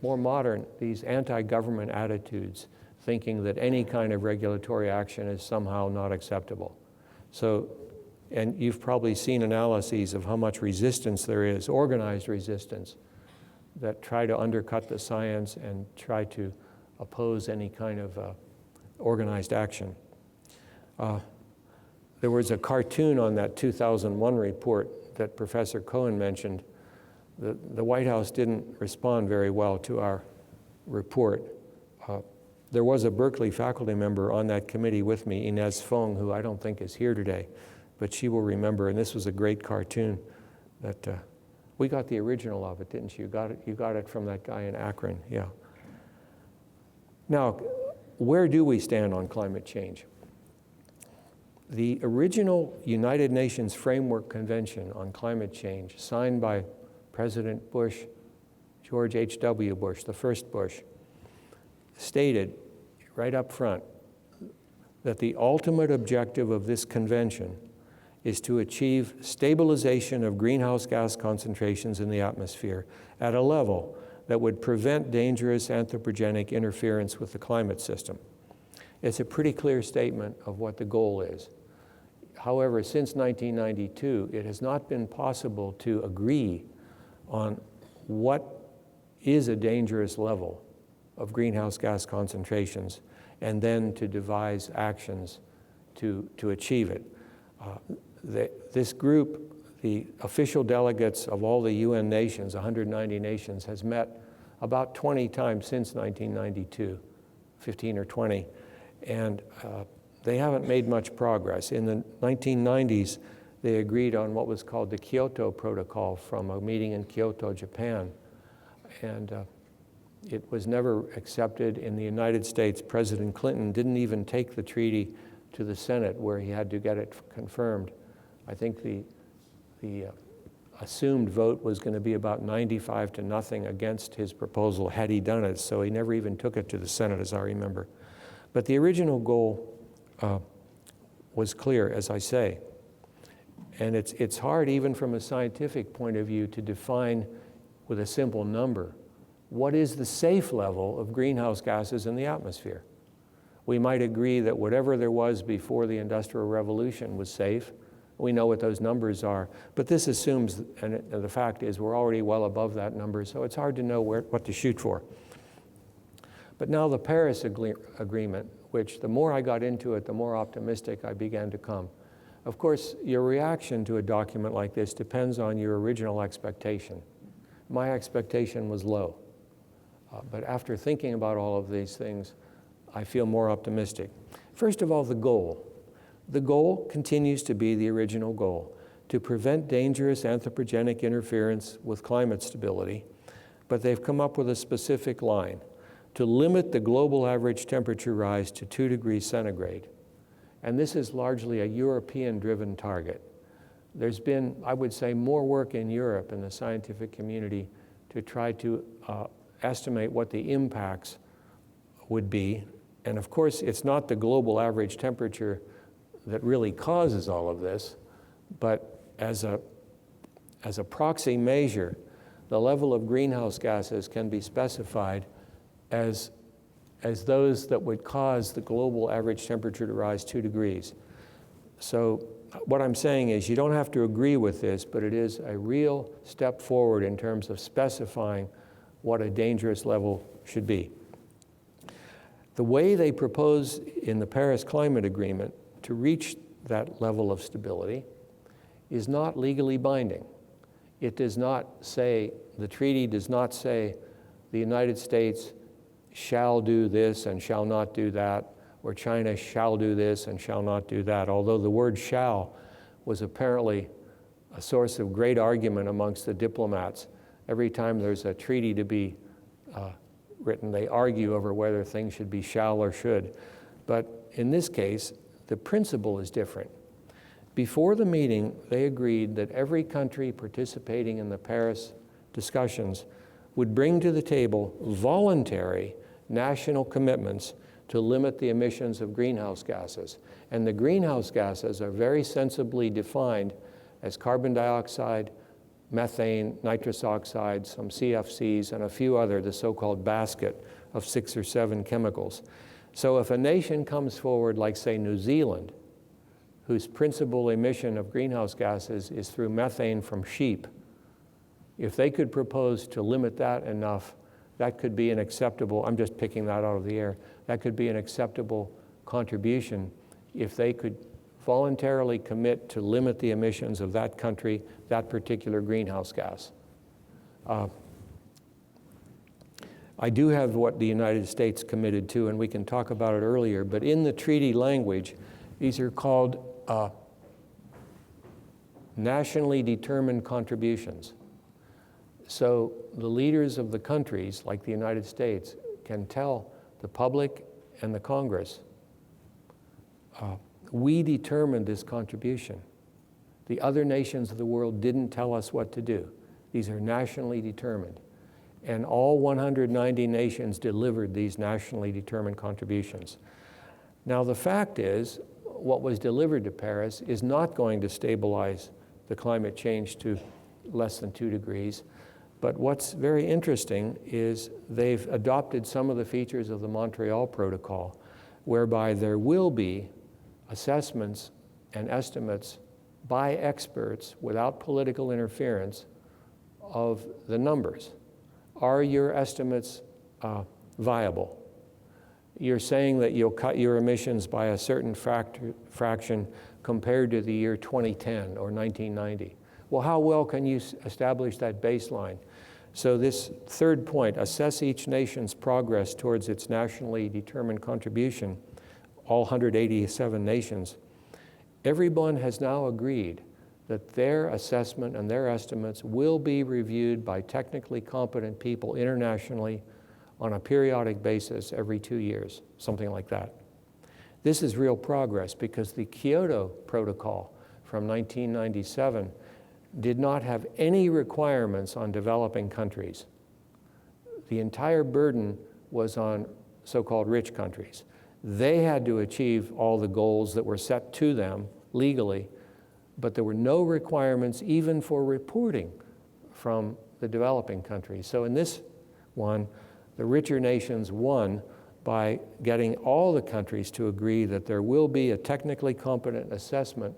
Speaker 3: more modern, these anti-government attitudes, thinking that any kind of regulatory action is somehow not acceptable. So, and you've probably seen analyses of how much resistance there is, organized resistance, that try to undercut the science and try to oppose any kind of organized action. There was a cartoon on that 2001 report that Professor Cohen mentioned. The White House didn't respond very well to our report. There was a Berkeley faculty member on that committee with me, Inez Fong, who I don't think is here today, but she will remember, and this was a great cartoon that we got the original of it, didn't you? You got it from that guy in Akron, yeah. Now, where do we stand on climate change? The original United Nations Framework Convention on Climate Change, signed by President Bush, George H.W. Bush, the first Bush, stated right up front that the ultimate objective of this convention is to achieve stabilization of greenhouse gas concentrations in the atmosphere at a level that would prevent dangerous anthropogenic interference with the climate system. It's a pretty clear statement of what the goal is. However, since 1992, it has not been possible to agree on what is a dangerous level of greenhouse gas concentrations and then to devise actions to achieve it. This group, the official delegates of all the UN nations, 190 nations, has met about 20 times since 1992, 15 or 20, and they haven't made much progress. In the 1990s, they agreed on what was called the Kyoto Protocol from a meeting in Kyoto, Japan, and it was never accepted. In the United States, President Clinton didn't even take the treaty to the Senate where he had to get it confirmed. I think the assumed vote was going to be about 95-0 against his proposal had he done it, so he never even took it to the Senate, as I remember. But the original goal was clear, as I say. And it's hard, even from a scientific point of view, to define with a simple number what is the safe level of greenhouse gases in the atmosphere. We might agree that whatever there was before the Industrial Revolution was safe. We know what those numbers are. But this assumes, and the fact is, we're already well above that number, so it's hard to know what to shoot for. But now the Paris Agreement, which the more I got into it, the more optimistic I began to come. Of course, your reaction to a document like this depends on your original expectation. My expectation was low. But after thinking about all of these things, I feel more optimistic. First of all, the goal. The goal continues to be the original goal, to prevent dangerous anthropogenic interference with climate stability, but they've come up with a specific line, to limit the global average temperature rise to 2 degrees centigrade. And this is largely a European-driven target. There's been, I would say, more work in Europe in the scientific community to try to estimate what the impacts would be. And of course, it's not the global average temperature that really causes all of this, but as a proxy measure, the level of greenhouse gases can be specified as those that would cause the global average temperature to rise 2 degrees. So what I'm saying is you don't have to agree with this, but it is a real step forward in terms of specifying what a dangerous level should be. The way they propose in the Paris Climate Agreement to reach that level of stability is not legally binding. It does not say, the treaty does not say the United States shall do this and shall not do that, or China shall do this and shall not do that, although the word shall was apparently a source of great argument amongst the diplomats. Every time there's a treaty to be written, they argue over whether things should be shall or should. But in this case, the principle is different. Before the meeting, they agreed that every country participating in the Paris discussions would bring to the table voluntary national commitments to limit the emissions of greenhouse gases. And the greenhouse gases are very sensibly defined as carbon dioxide, methane, nitrous oxide, some CFCs, and a few other, the so-called basket of 6 or 7 chemicals. So if a nation comes forward, like say New Zealand, whose principal emission of greenhouse gases is through methane from sheep, if they could propose to limit that enough, that could be an acceptable, I'm just picking that out of the air, that could be an acceptable contribution if they could voluntarily commit to limit the emissions of that country, that particular greenhouse gas. I do have what the United States committed to, and we can talk about it earlier, but in the treaty language, these are called nationally determined contributions. So the leaders of the countries, like the United States, can tell the public and the Congress, we determined this contribution. The other nations of the world didn't tell us what to do. These are nationally determined. And all 190 nations delivered these nationally determined contributions. Now the fact is, what was delivered to Paris is not going to stabilize the climate change to less than 2 degrees. But what's very interesting is they've adopted some of the features of the Montreal Protocol, whereby there will be assessments and estimates by experts without political interference of the numbers. Are your estimates viable? You're saying that you'll cut your emissions by a certain fraction compared to the year 2010 or 1990. Well, how well can you establish that baseline? So this third point, assess each nation's progress towards its nationally determined contribution, all 187 nations. Everyone has now agreed that their assessment and their estimates will be reviewed by technically competent people internationally on a periodic basis every 2 years, something like that. This is real progress because the Kyoto Protocol from 1997 did not have any requirements on developing countries. The entire burden was on so-called rich countries. They had to achieve all the goals that were set to them legally, but there were no requirements even for reporting from the developing countries. So in this one, the richer nations won by getting all the countries to agree that there will be a technically competent assessment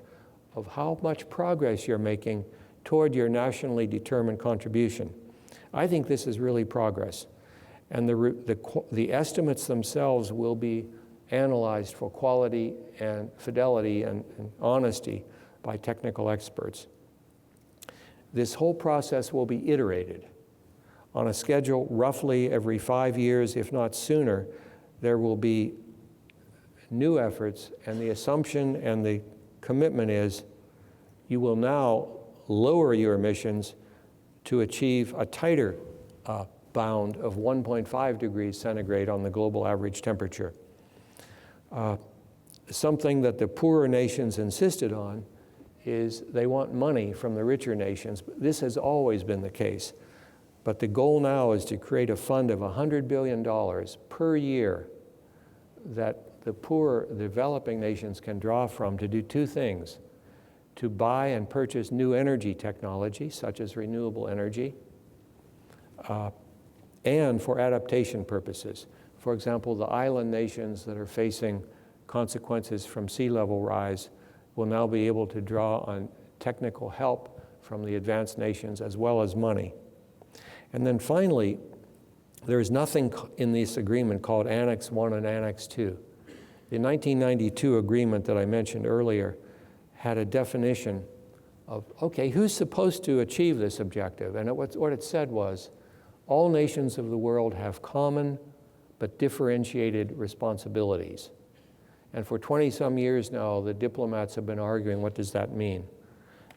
Speaker 3: of how much progress you're making toward your nationally determined contribution. I think this is really progress. And the estimates themselves will be analyzed for quality and fidelity and honesty by technical experts. This whole process will be iterated. On a schedule roughly every 5 years, if not sooner, there will be new efforts, and the assumption and the commitment is you will now lower your emissions to achieve a tighter bound of 1.5 degrees centigrade on the global average temperature. Something that the poorer nations insisted on is they want money from the richer nations. This has always been the case. But the goal now is to create a fund of $100 billion per year that the poor developing nations can draw from to do 2 things: to buy and purchase new energy technology, such as renewable energy, and for adaptation purposes. For example, the island nations that are facing consequences from sea level rise will now be able to draw on technical help from the advanced nations as well as money. And then finally, there is nothing in this agreement called Annex 1 and Annex 2. The 1992 agreement that I mentioned earlier had a definition of, okay, who's supposed to achieve this objective? And what it said was, all nations of the world have common but differentiated responsibilities. And for 20-some years now, the diplomats have been arguing, what does that mean?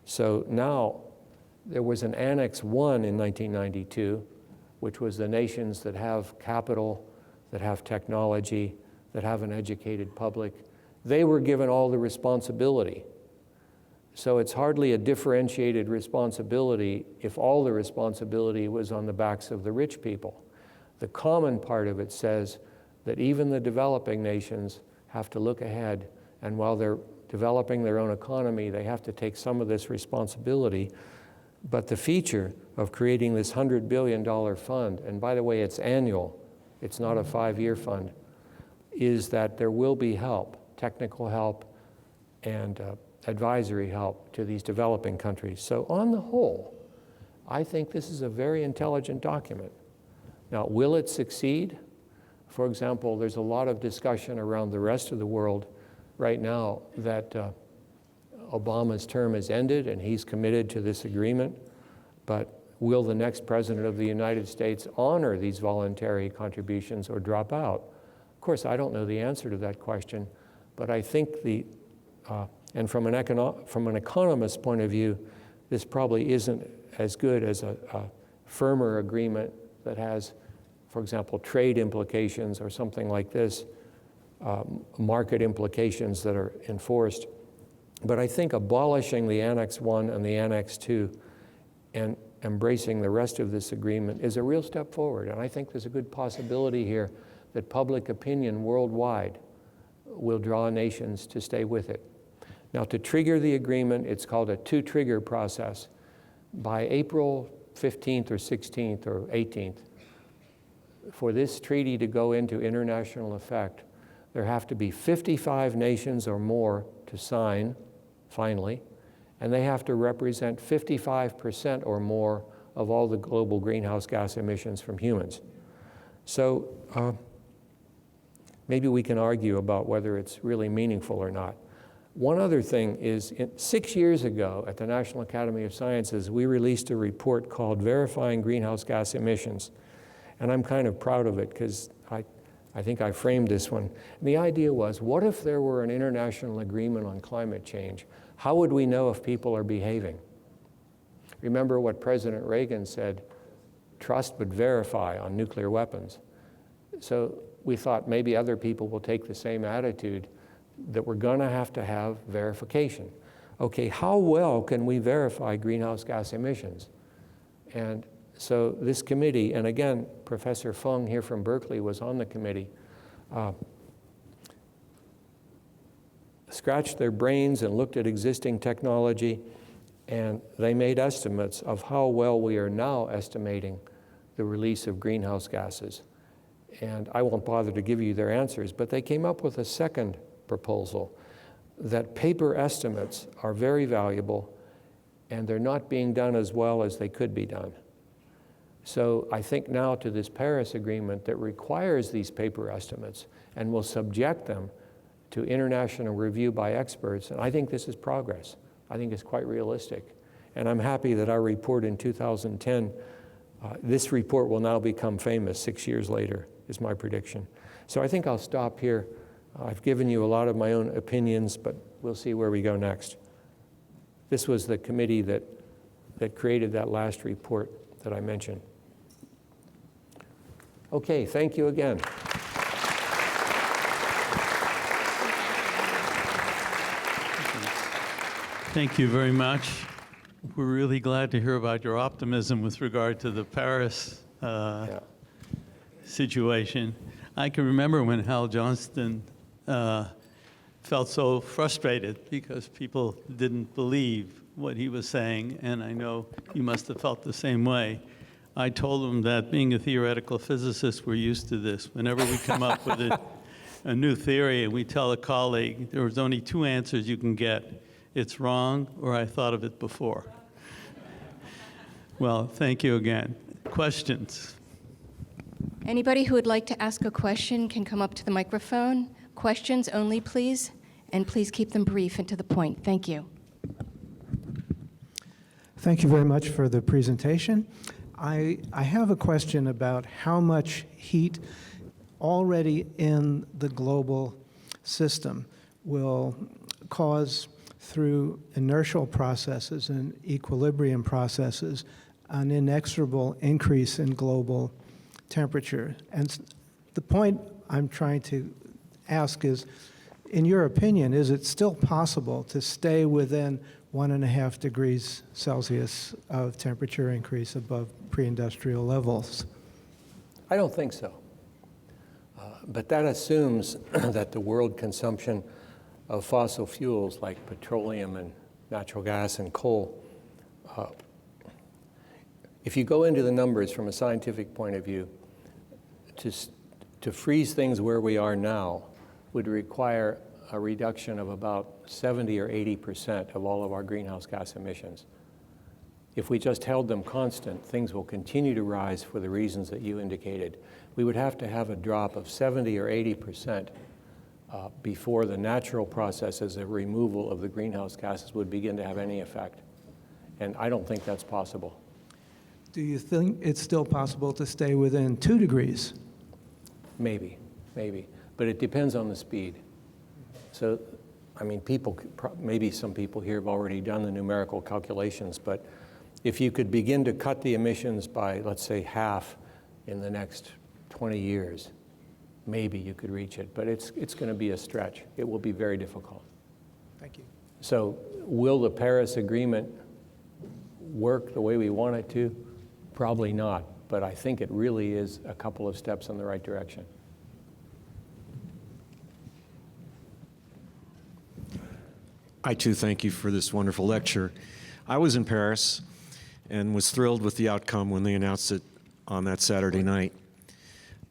Speaker 3: So now, there was an Annex 1 in 1992, which was the nations that have capital, that have technology, that have an educated public. They were given all the responsibility. So it's hardly a differentiated responsibility if all the responsibility was on the backs of the rich people. The common part of it says that even the developing nations have to look ahead, and while they're developing their own economy, they have to take some of this responsibility. But the feature of creating this $100 billion fund, and by the way, it's annual, it's not a 5-year fund, is that there will be help, technical help, and advisory help to these developing countries. So on the whole, I think this is a very intelligent document. Now, will it succeed? For example, there's a lot of discussion around the rest of the world right now that Obama's term has ended and he's committed to this agreement, but will the next president of the United States honor these voluntary contributions or drop out? Of course, I don't know the answer to that question, but I think and from an economist's point of view, this probably isn't as good as a firmer agreement that has, for example, trade implications or something like this, market implications that are enforced. But I think abolishing the Annex 1 and the Annex 2 and embracing the rest of this agreement is a real step forward. And I think there's a good possibility here that public opinion worldwide will draw nations to stay with it. Now, to trigger the agreement, it's called a two-trigger process. By April 15th or 16th or 18th, for this treaty to go into international effect, there have to be 55 nations or more to sign, finally, and they have to represent 55% or more of all the global greenhouse gas emissions from humans. So maybe we can argue about whether it's really meaningful or not. One other thing is, 6 years ago at the National Academy of Sciences, we released a report called Verifying Greenhouse Gas Emissions. And I'm kind of proud of it because I think I framed this one. And the idea was, what if there were an international agreement on climate change? How would we know if people are behaving? Remember what President Reagan said, trust but verify on nuclear weapons. So we thought maybe other people will take the same attitude, that we're going to have verification. Okay, how well can we verify greenhouse gas emissions? And so this committee, and again, Professor Fung here from Berkeley was on the committee, scratched their brains and looked at existing technology, and they made estimates of how well we are now estimating the release of greenhouse gases. And I won't bother to give you their answers, but they came up with a second proposal, that paper estimates are very valuable and they're not being done as well as they could be done. So I think now to this Paris Agreement that requires these paper estimates and will subject them to international review by experts, and I think this is progress. I think it's quite realistic. And I'm happy that our report in 2010, this report will now become famous 6 years later, is my prediction. So I think I'll stop here. I've given you a lot of my own opinions, but we'll see where we go next. This was the committee that created that last report that I mentioned. Okay, thank you again.
Speaker 4: Thank you very much. We're really glad to hear about your optimism with regard to the Paris situation. I can remember when Hal Johnston felt so frustrated because people didn't believe what he was saying, and I know you must have felt the same way. I told him that being a theoretical physicist, we're used to this. Whenever we come up with a new theory and we tell a colleague, there's only two answers you can get. It's wrong, or I thought of it before. Well, thank you again. Questions?
Speaker 5: Anybody who would like to ask a question can come up to the microphone. Questions only, please, and please keep them brief and to the point. Thank you.
Speaker 6: Thank you very much for the presentation. I have a question about how much heat already in the global system will cause, through inertial processes and equilibrium processes, an inexorable increase in global temperature. And the point I'm trying to ask is, in your opinion, is it still possible to stay within 1.5 degrees Celsius of temperature increase above pre-industrial levels?
Speaker 3: I don't think so. But that assumes that the world consumption of fossil fuels like petroleum and natural gas and coal, if you go into the numbers from a scientific point of view, to freeze things where we are now would require a reduction of about 70 or 80% of all of our greenhouse gas emissions. If we just held them constant, things will continue to rise for the reasons that you indicated. We would have to have a drop of 70 or 80% before the natural processes of removal of the greenhouse gases would begin to have any effect. And I don't think that's possible.
Speaker 6: Do you think it's still possible to stay within 2 degrees?
Speaker 3: Maybe. But it depends on the speed. So, I mean, maybe some people here have already done the numerical calculations, but if you could begin to cut the emissions by, let's say, half in the next 20 years, maybe you could reach it. But it's going to be a stretch. It will be very difficult.
Speaker 6: Thank you.
Speaker 3: So will the Paris Agreement work the way we want it to? Probably not. But I think it really is a couple of steps in the right direction.
Speaker 7: I too thank you for this wonderful lecture. I was in Paris and was thrilled with the outcome when they announced it on that Saturday night.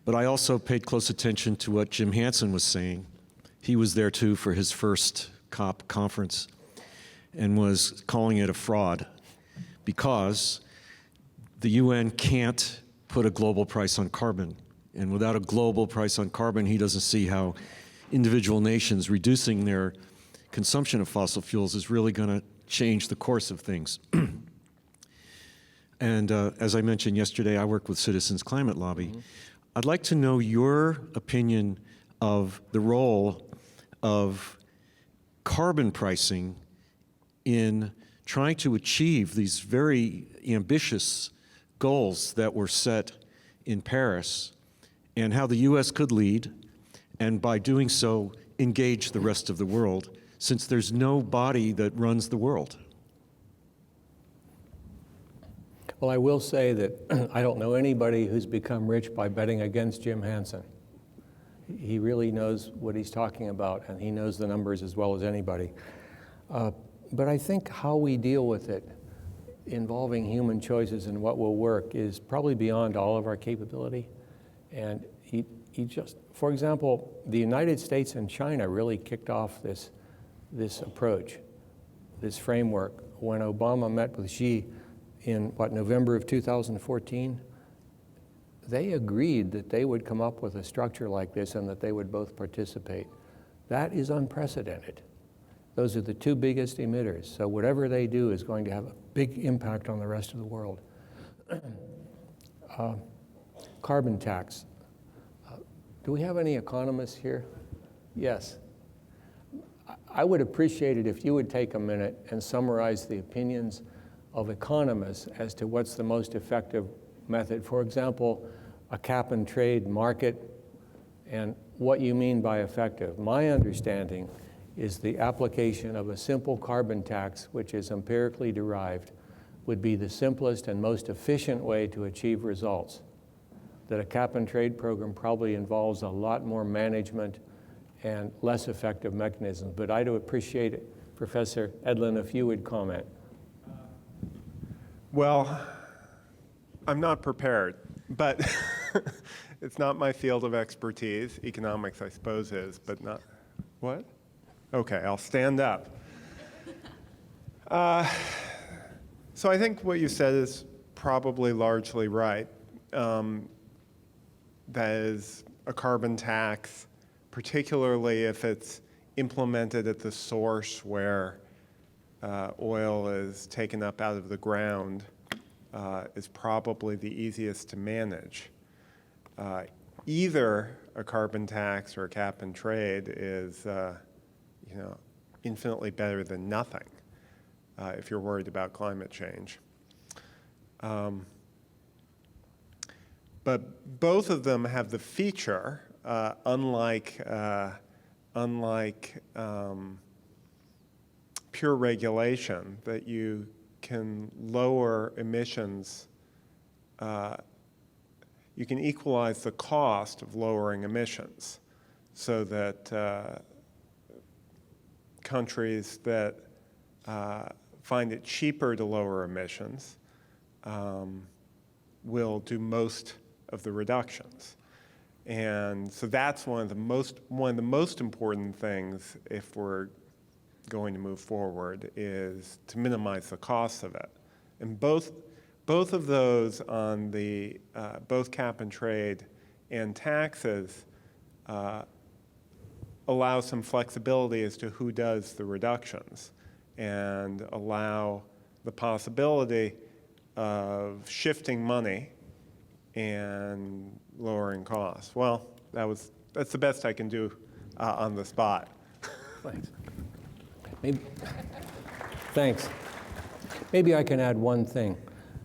Speaker 7: But I also paid close attention to what Jim Hansen was saying. He was there too for his first COP conference and was calling it a fraud because the UN can't put a global price on carbon. And without a global price on carbon, he doesn't see how individual nations reducing their consumption of fossil fuels is really going to change the course of things. And as I mentioned yesterday, I work with Citizens Climate Lobby. Mm-hmm. I'd like to know your opinion of the role of carbon pricing in trying to achieve these very ambitious goals that were set in Paris, and how the U.S. could lead, and by doing so, engage the rest of the world, since there's no body that runs the world.
Speaker 3: Well, I will say that I don't know anybody who's become rich by betting against Jim Hansen. He really knows what he's talking about, and he knows the numbers as well as anybody. But I think how we deal with it, involving human choices and what will work, is probably beyond all of our capability. And he just, for example, the United States and China really kicked off this approach, this framework. When Obama met with Xi in, November of 2014, they agreed that they would come up with a structure like this and that they would both participate. That is unprecedented. Those are the two biggest emitters, so whatever they do is going to have a big impact on the rest of the world. Carbon tax. Do we have any economists here? Yes. I would appreciate it if you would take a minute and summarize the opinions of economists as to what's the most effective method. For example, a cap and trade market, and what you mean by effective. My understanding is the application of a simple carbon tax, which is empirically derived, would be the simplest and most efficient way to achieve results. That a cap and trade program probably involves a lot more management and less effective mechanisms. But I'd appreciate it, Professor Edlin, if you would comment.
Speaker 8: Well, I'm not prepared, but it's not my field of expertise. Economics, I suppose, is, but not, what? Okay, I'll stand up. So I think what you said is probably largely right. that is a carbon tax, particularly if it's implemented at the source where oil is taken up out of the ground, is probably the easiest to manage. Either a carbon tax or a cap and trade is, infinitely better than nothing if you're worried about climate change. But both of them have the feature, unlike pure regulation, that you can lower emissions. You can equalize the cost of lowering emissions so that countries that find it cheaper to lower emissions will do most of the reductions. And so that's one of the most important things if we're going to move forward, is to minimize the costs of it. And both of those on the both cap and trade and taxes allow some flexibility as to who does the reductions and allow the possibility of shifting money and lowering costs. Well, that's the best I can do on the spot.
Speaker 3: Thanks. Thanks. Maybe I can add one thing,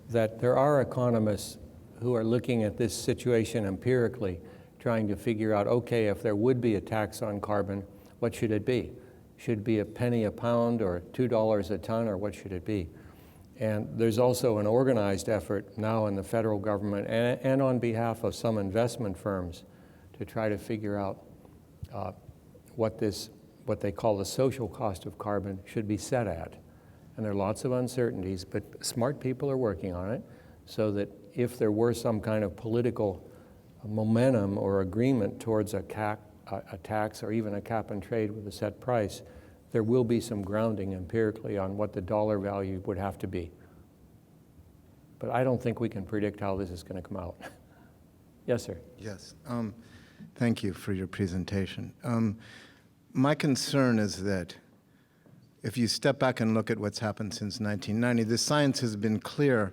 Speaker 3: that there are economists who are looking at this situation empirically, trying to figure out, okay, if there would be a tax on carbon, what should it be? Should it be a penny a pound or $2 a ton, or what should it be? And there's also an organized effort now in the federal government and on behalf of some investment firms to try to figure out what they call the social cost of carbon should be set at. And there are lots of uncertainties, but smart people are working on it so that if there were some kind of political momentum or agreement towards a tax or even a cap and trade with a set price, there will be some grounding empirically on what the dollar value would have to be. But I don't think we can predict how this is going to come out. Yes, sir.
Speaker 9: Yes. Thank you for your presentation. My concern is that if you step back and look at what's happened since 1990, the science has been clear,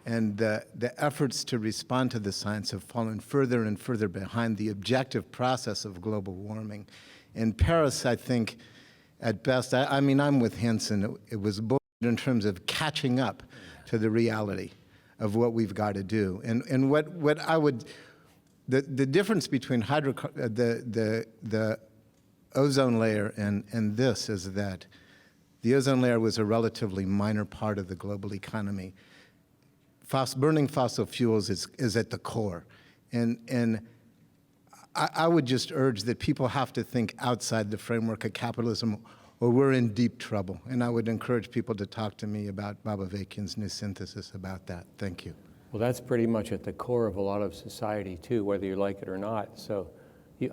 Speaker 9: and the efforts to respond to the science have fallen further and further behind the objective process of global warming. In Paris, I think, at best, I mean, I'm with Hansen, it was bullshit in terms of catching up to the reality of what we've got to do. And what I would, the difference between the ozone layer and this is that the ozone layer was a relatively minor part of the global economy. Burning fossil fuels is at the core. And I would just urge that people have to think outside the framework of capitalism, or we're in deep trouble. And I would encourage people to talk to me about Babaveikian's new synthesis about that. Thank you.
Speaker 3: Well, that's pretty much at the core of a lot of society, too, whether you like it or not. So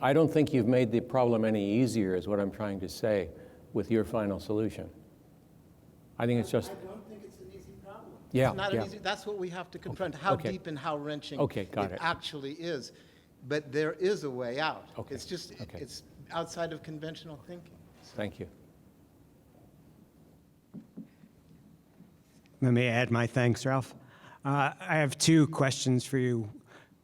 Speaker 3: I don't think you've made the problem any easier, is what I'm trying to say, with your final solution. I think it's just...
Speaker 9: I don't think it's an easy problem.
Speaker 3: Yeah,
Speaker 9: it's not
Speaker 3: yeah.
Speaker 9: an easy, that's what we have to confront, how deep and how wrenching
Speaker 3: got it.
Speaker 9: actually is. But there is a way out.
Speaker 3: Okay.
Speaker 9: It's just,
Speaker 3: Okay.
Speaker 9: it's outside of conventional thinking.
Speaker 3: Thank you.
Speaker 10: Let me add my thanks, Ralph. I have two questions for you.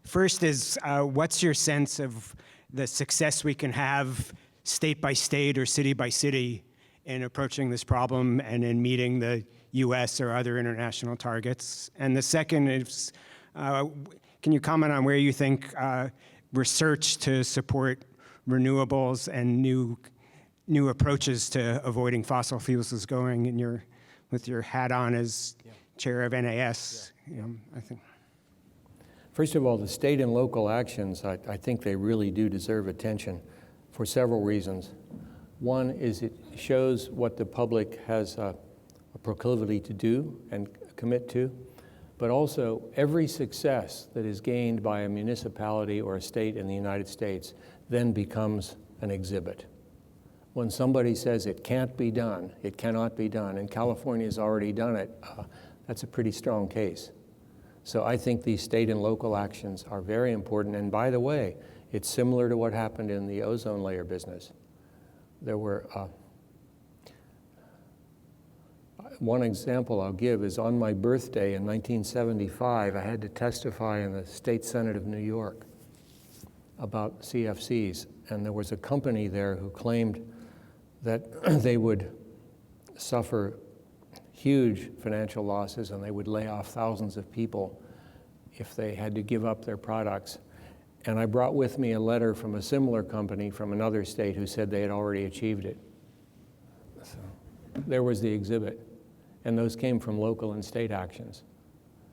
Speaker 10: First is, what's your sense of the success we can have state by state or city by city in approaching this problem and in meeting the US or other international targets? And the second is, can you comment on where you think research to support renewables and new approaches to avoiding fossil fuels is going in with your hat on as chair of NAS? I think.
Speaker 3: First of all, the state and local actions, I think they really do deserve attention for several reasons. One is it shows what the public has a proclivity to do and commit to, but also every success that is gained by a municipality or a state in the United States then becomes an exhibit. When somebody says it can't be done, it cannot be done, and California has already done it, that's a pretty strong case. So I think these state and local actions are very important. And by the way, it's similar to what happened in the ozone layer business. There were, one example I'll give is on my birthday in 1975, I had to testify in the State Senate of New York about CFCs. And there was a company there who claimed that they would suffer huge financial losses and they would lay off thousands of people if they had to give up their products. And I brought with me a letter from a similar company from another state who said they had already achieved it. So there was the exhibit. And those came from local and state actions.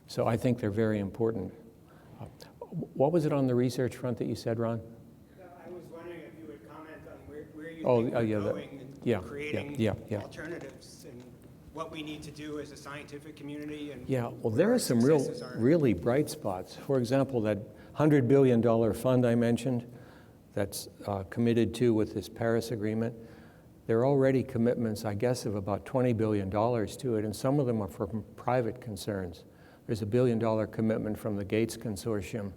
Speaker 3: So I think they're very important. What was it on the research front that you said, Ron?
Speaker 10: I was wondering if you would comment on where you think we're going and creating alternatives and what we need to do as a scientific community. And
Speaker 3: well, there are some really bright spots. For example, that $100 billion fund I mentioned that's committed to with this Paris Agreement, there are already commitments, I guess, of about $20 billion to it, and some of them are from private concerns. There's a $1 billion commitment from the Gates Consortium,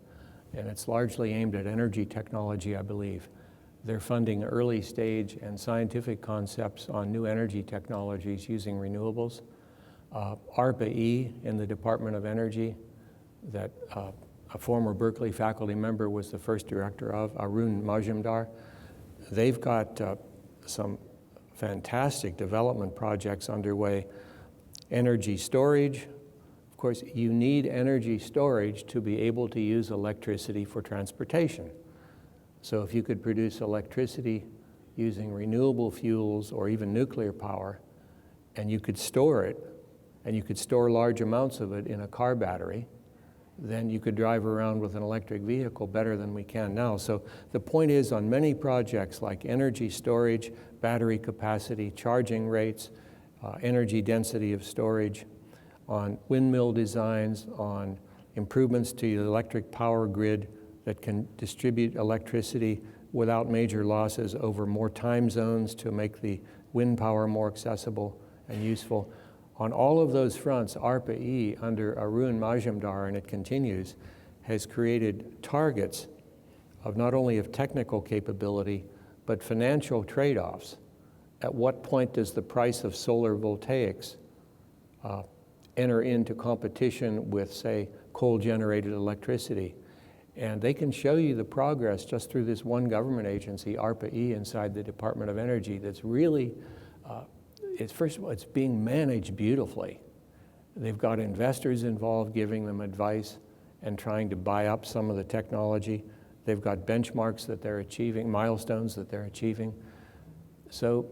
Speaker 3: and it's largely aimed at energy technology, I believe. They're funding early stage and scientific concepts on new energy technologies using renewables. ARPA-E in the Department of Energy that a former Berkeley faculty member was the first director of, Arun Majumdar. They've got some fantastic development projects underway. Energy storage. Of course, you need energy storage to be able to use electricity for transportation. So if you could produce electricity using renewable fuels or even nuclear power, and you could store it, and you could store large amounts of it in a car battery, then you could drive around with an electric vehicle better than we can now. So the point is, on many projects like energy storage, battery capacity, charging rates, energy density of storage, on windmill designs, on improvements to the electric power grid that can distribute electricity without major losses over more time zones to make the wind power more accessible and useful. On all of those fronts, ARPA-E under Arun Majumdar, and it continues, has created targets of not only of technical capability, but financial trade-offs. At what point does the price of solar voltaics enter into competition with, say, coal-generated electricity? And they can show you the progress just through this one government agency, ARPA-E, inside the Department of Energy, that's really, first of all, it's being managed beautifully. They've got investors involved giving them advice and trying to buy up some of the technology. They've got benchmarks that they're achieving, milestones that they're achieving. So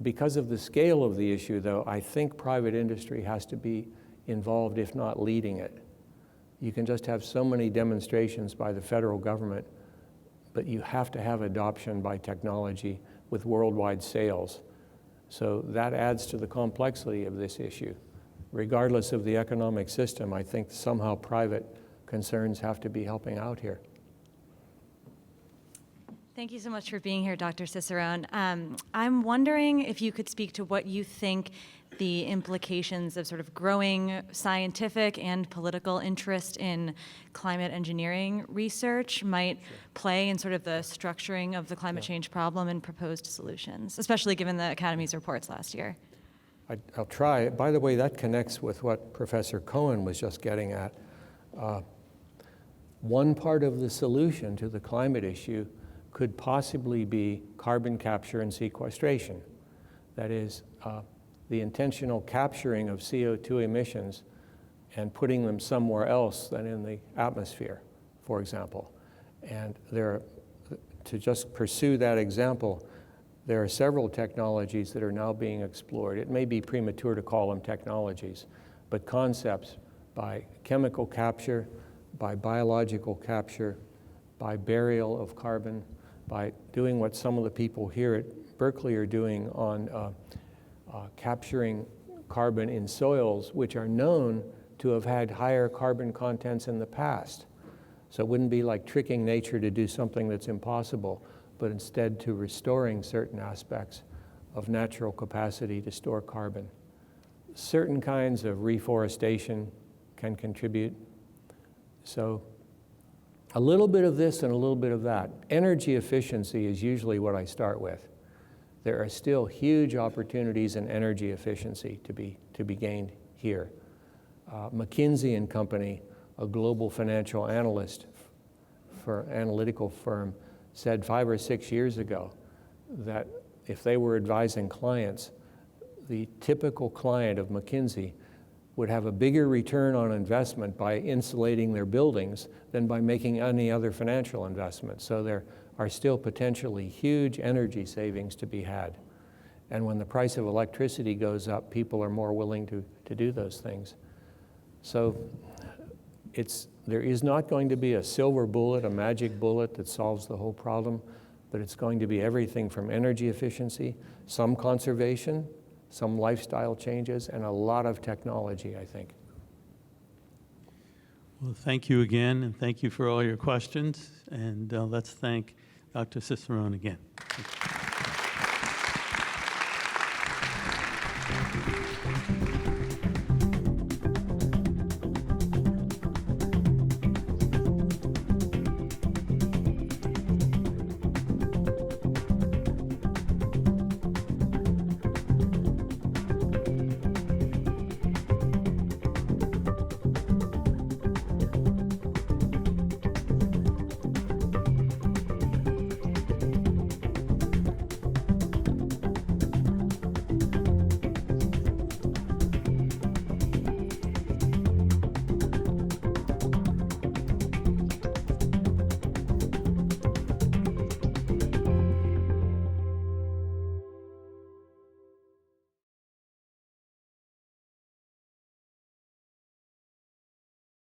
Speaker 3: because of the scale of the issue, though, I think private industry has to be involved, if not leading it. You can just have so many demonstrations by the federal government, but you have to have adoption by technology with worldwide sales. So that adds to the complexity of this issue. Regardless of the economic system, I think somehow private concerns have to be helping out here.
Speaker 11: Thank you so much for being here, Dr. Cicerone. I'm wondering if you could speak to what you think the implications of sort of growing scientific and political interest in climate engineering research might play in sort of the structuring of the climate change problem and proposed solutions, especially given the Academy's reports last year.
Speaker 3: I'll try. By the way, that connects with what Professor Cohen was just getting at. One part of the solution to the climate issue could possibly be carbon capture and sequestration. That is, the intentional capturing of CO2 emissions and putting them somewhere else than in the atmosphere, for example. And to just pursue that example, there are several technologies that are now being explored. It may be premature to call them technologies, but concepts by chemical capture, by biological capture, by burial of carbon, by doing what some of the people here at Berkeley are doing on capturing carbon in soils which are known to have had higher carbon contents in the past. So it wouldn't be like tricking nature to do something that's impossible, but instead to restoring certain aspects of natural capacity to store carbon. Certain kinds of reforestation can contribute. So a little bit of this and a little bit of that. Energy efficiency is usually what I start with. There are still huge opportunities in energy efficiency to be gained here. McKinsey and Company, a global financial analytical firm, said 5 or 6 years ago that if they were advising clients, the typical client of McKinsey would have a bigger return on investment by insulating their buildings than by making any other financial investment. So there are still potentially huge energy savings to be had. And when the price of electricity goes up, people are more willing to do those things. So there is not going to be a silver bullet, a magic bullet that solves the whole problem, but it's going to be everything from energy efficiency, some conservation, some lifestyle changes, and a lot of technology, I think.
Speaker 4: Well, thank you again, and thank you for all your questions. And let's thank Dr. Cicerone again. Thank you.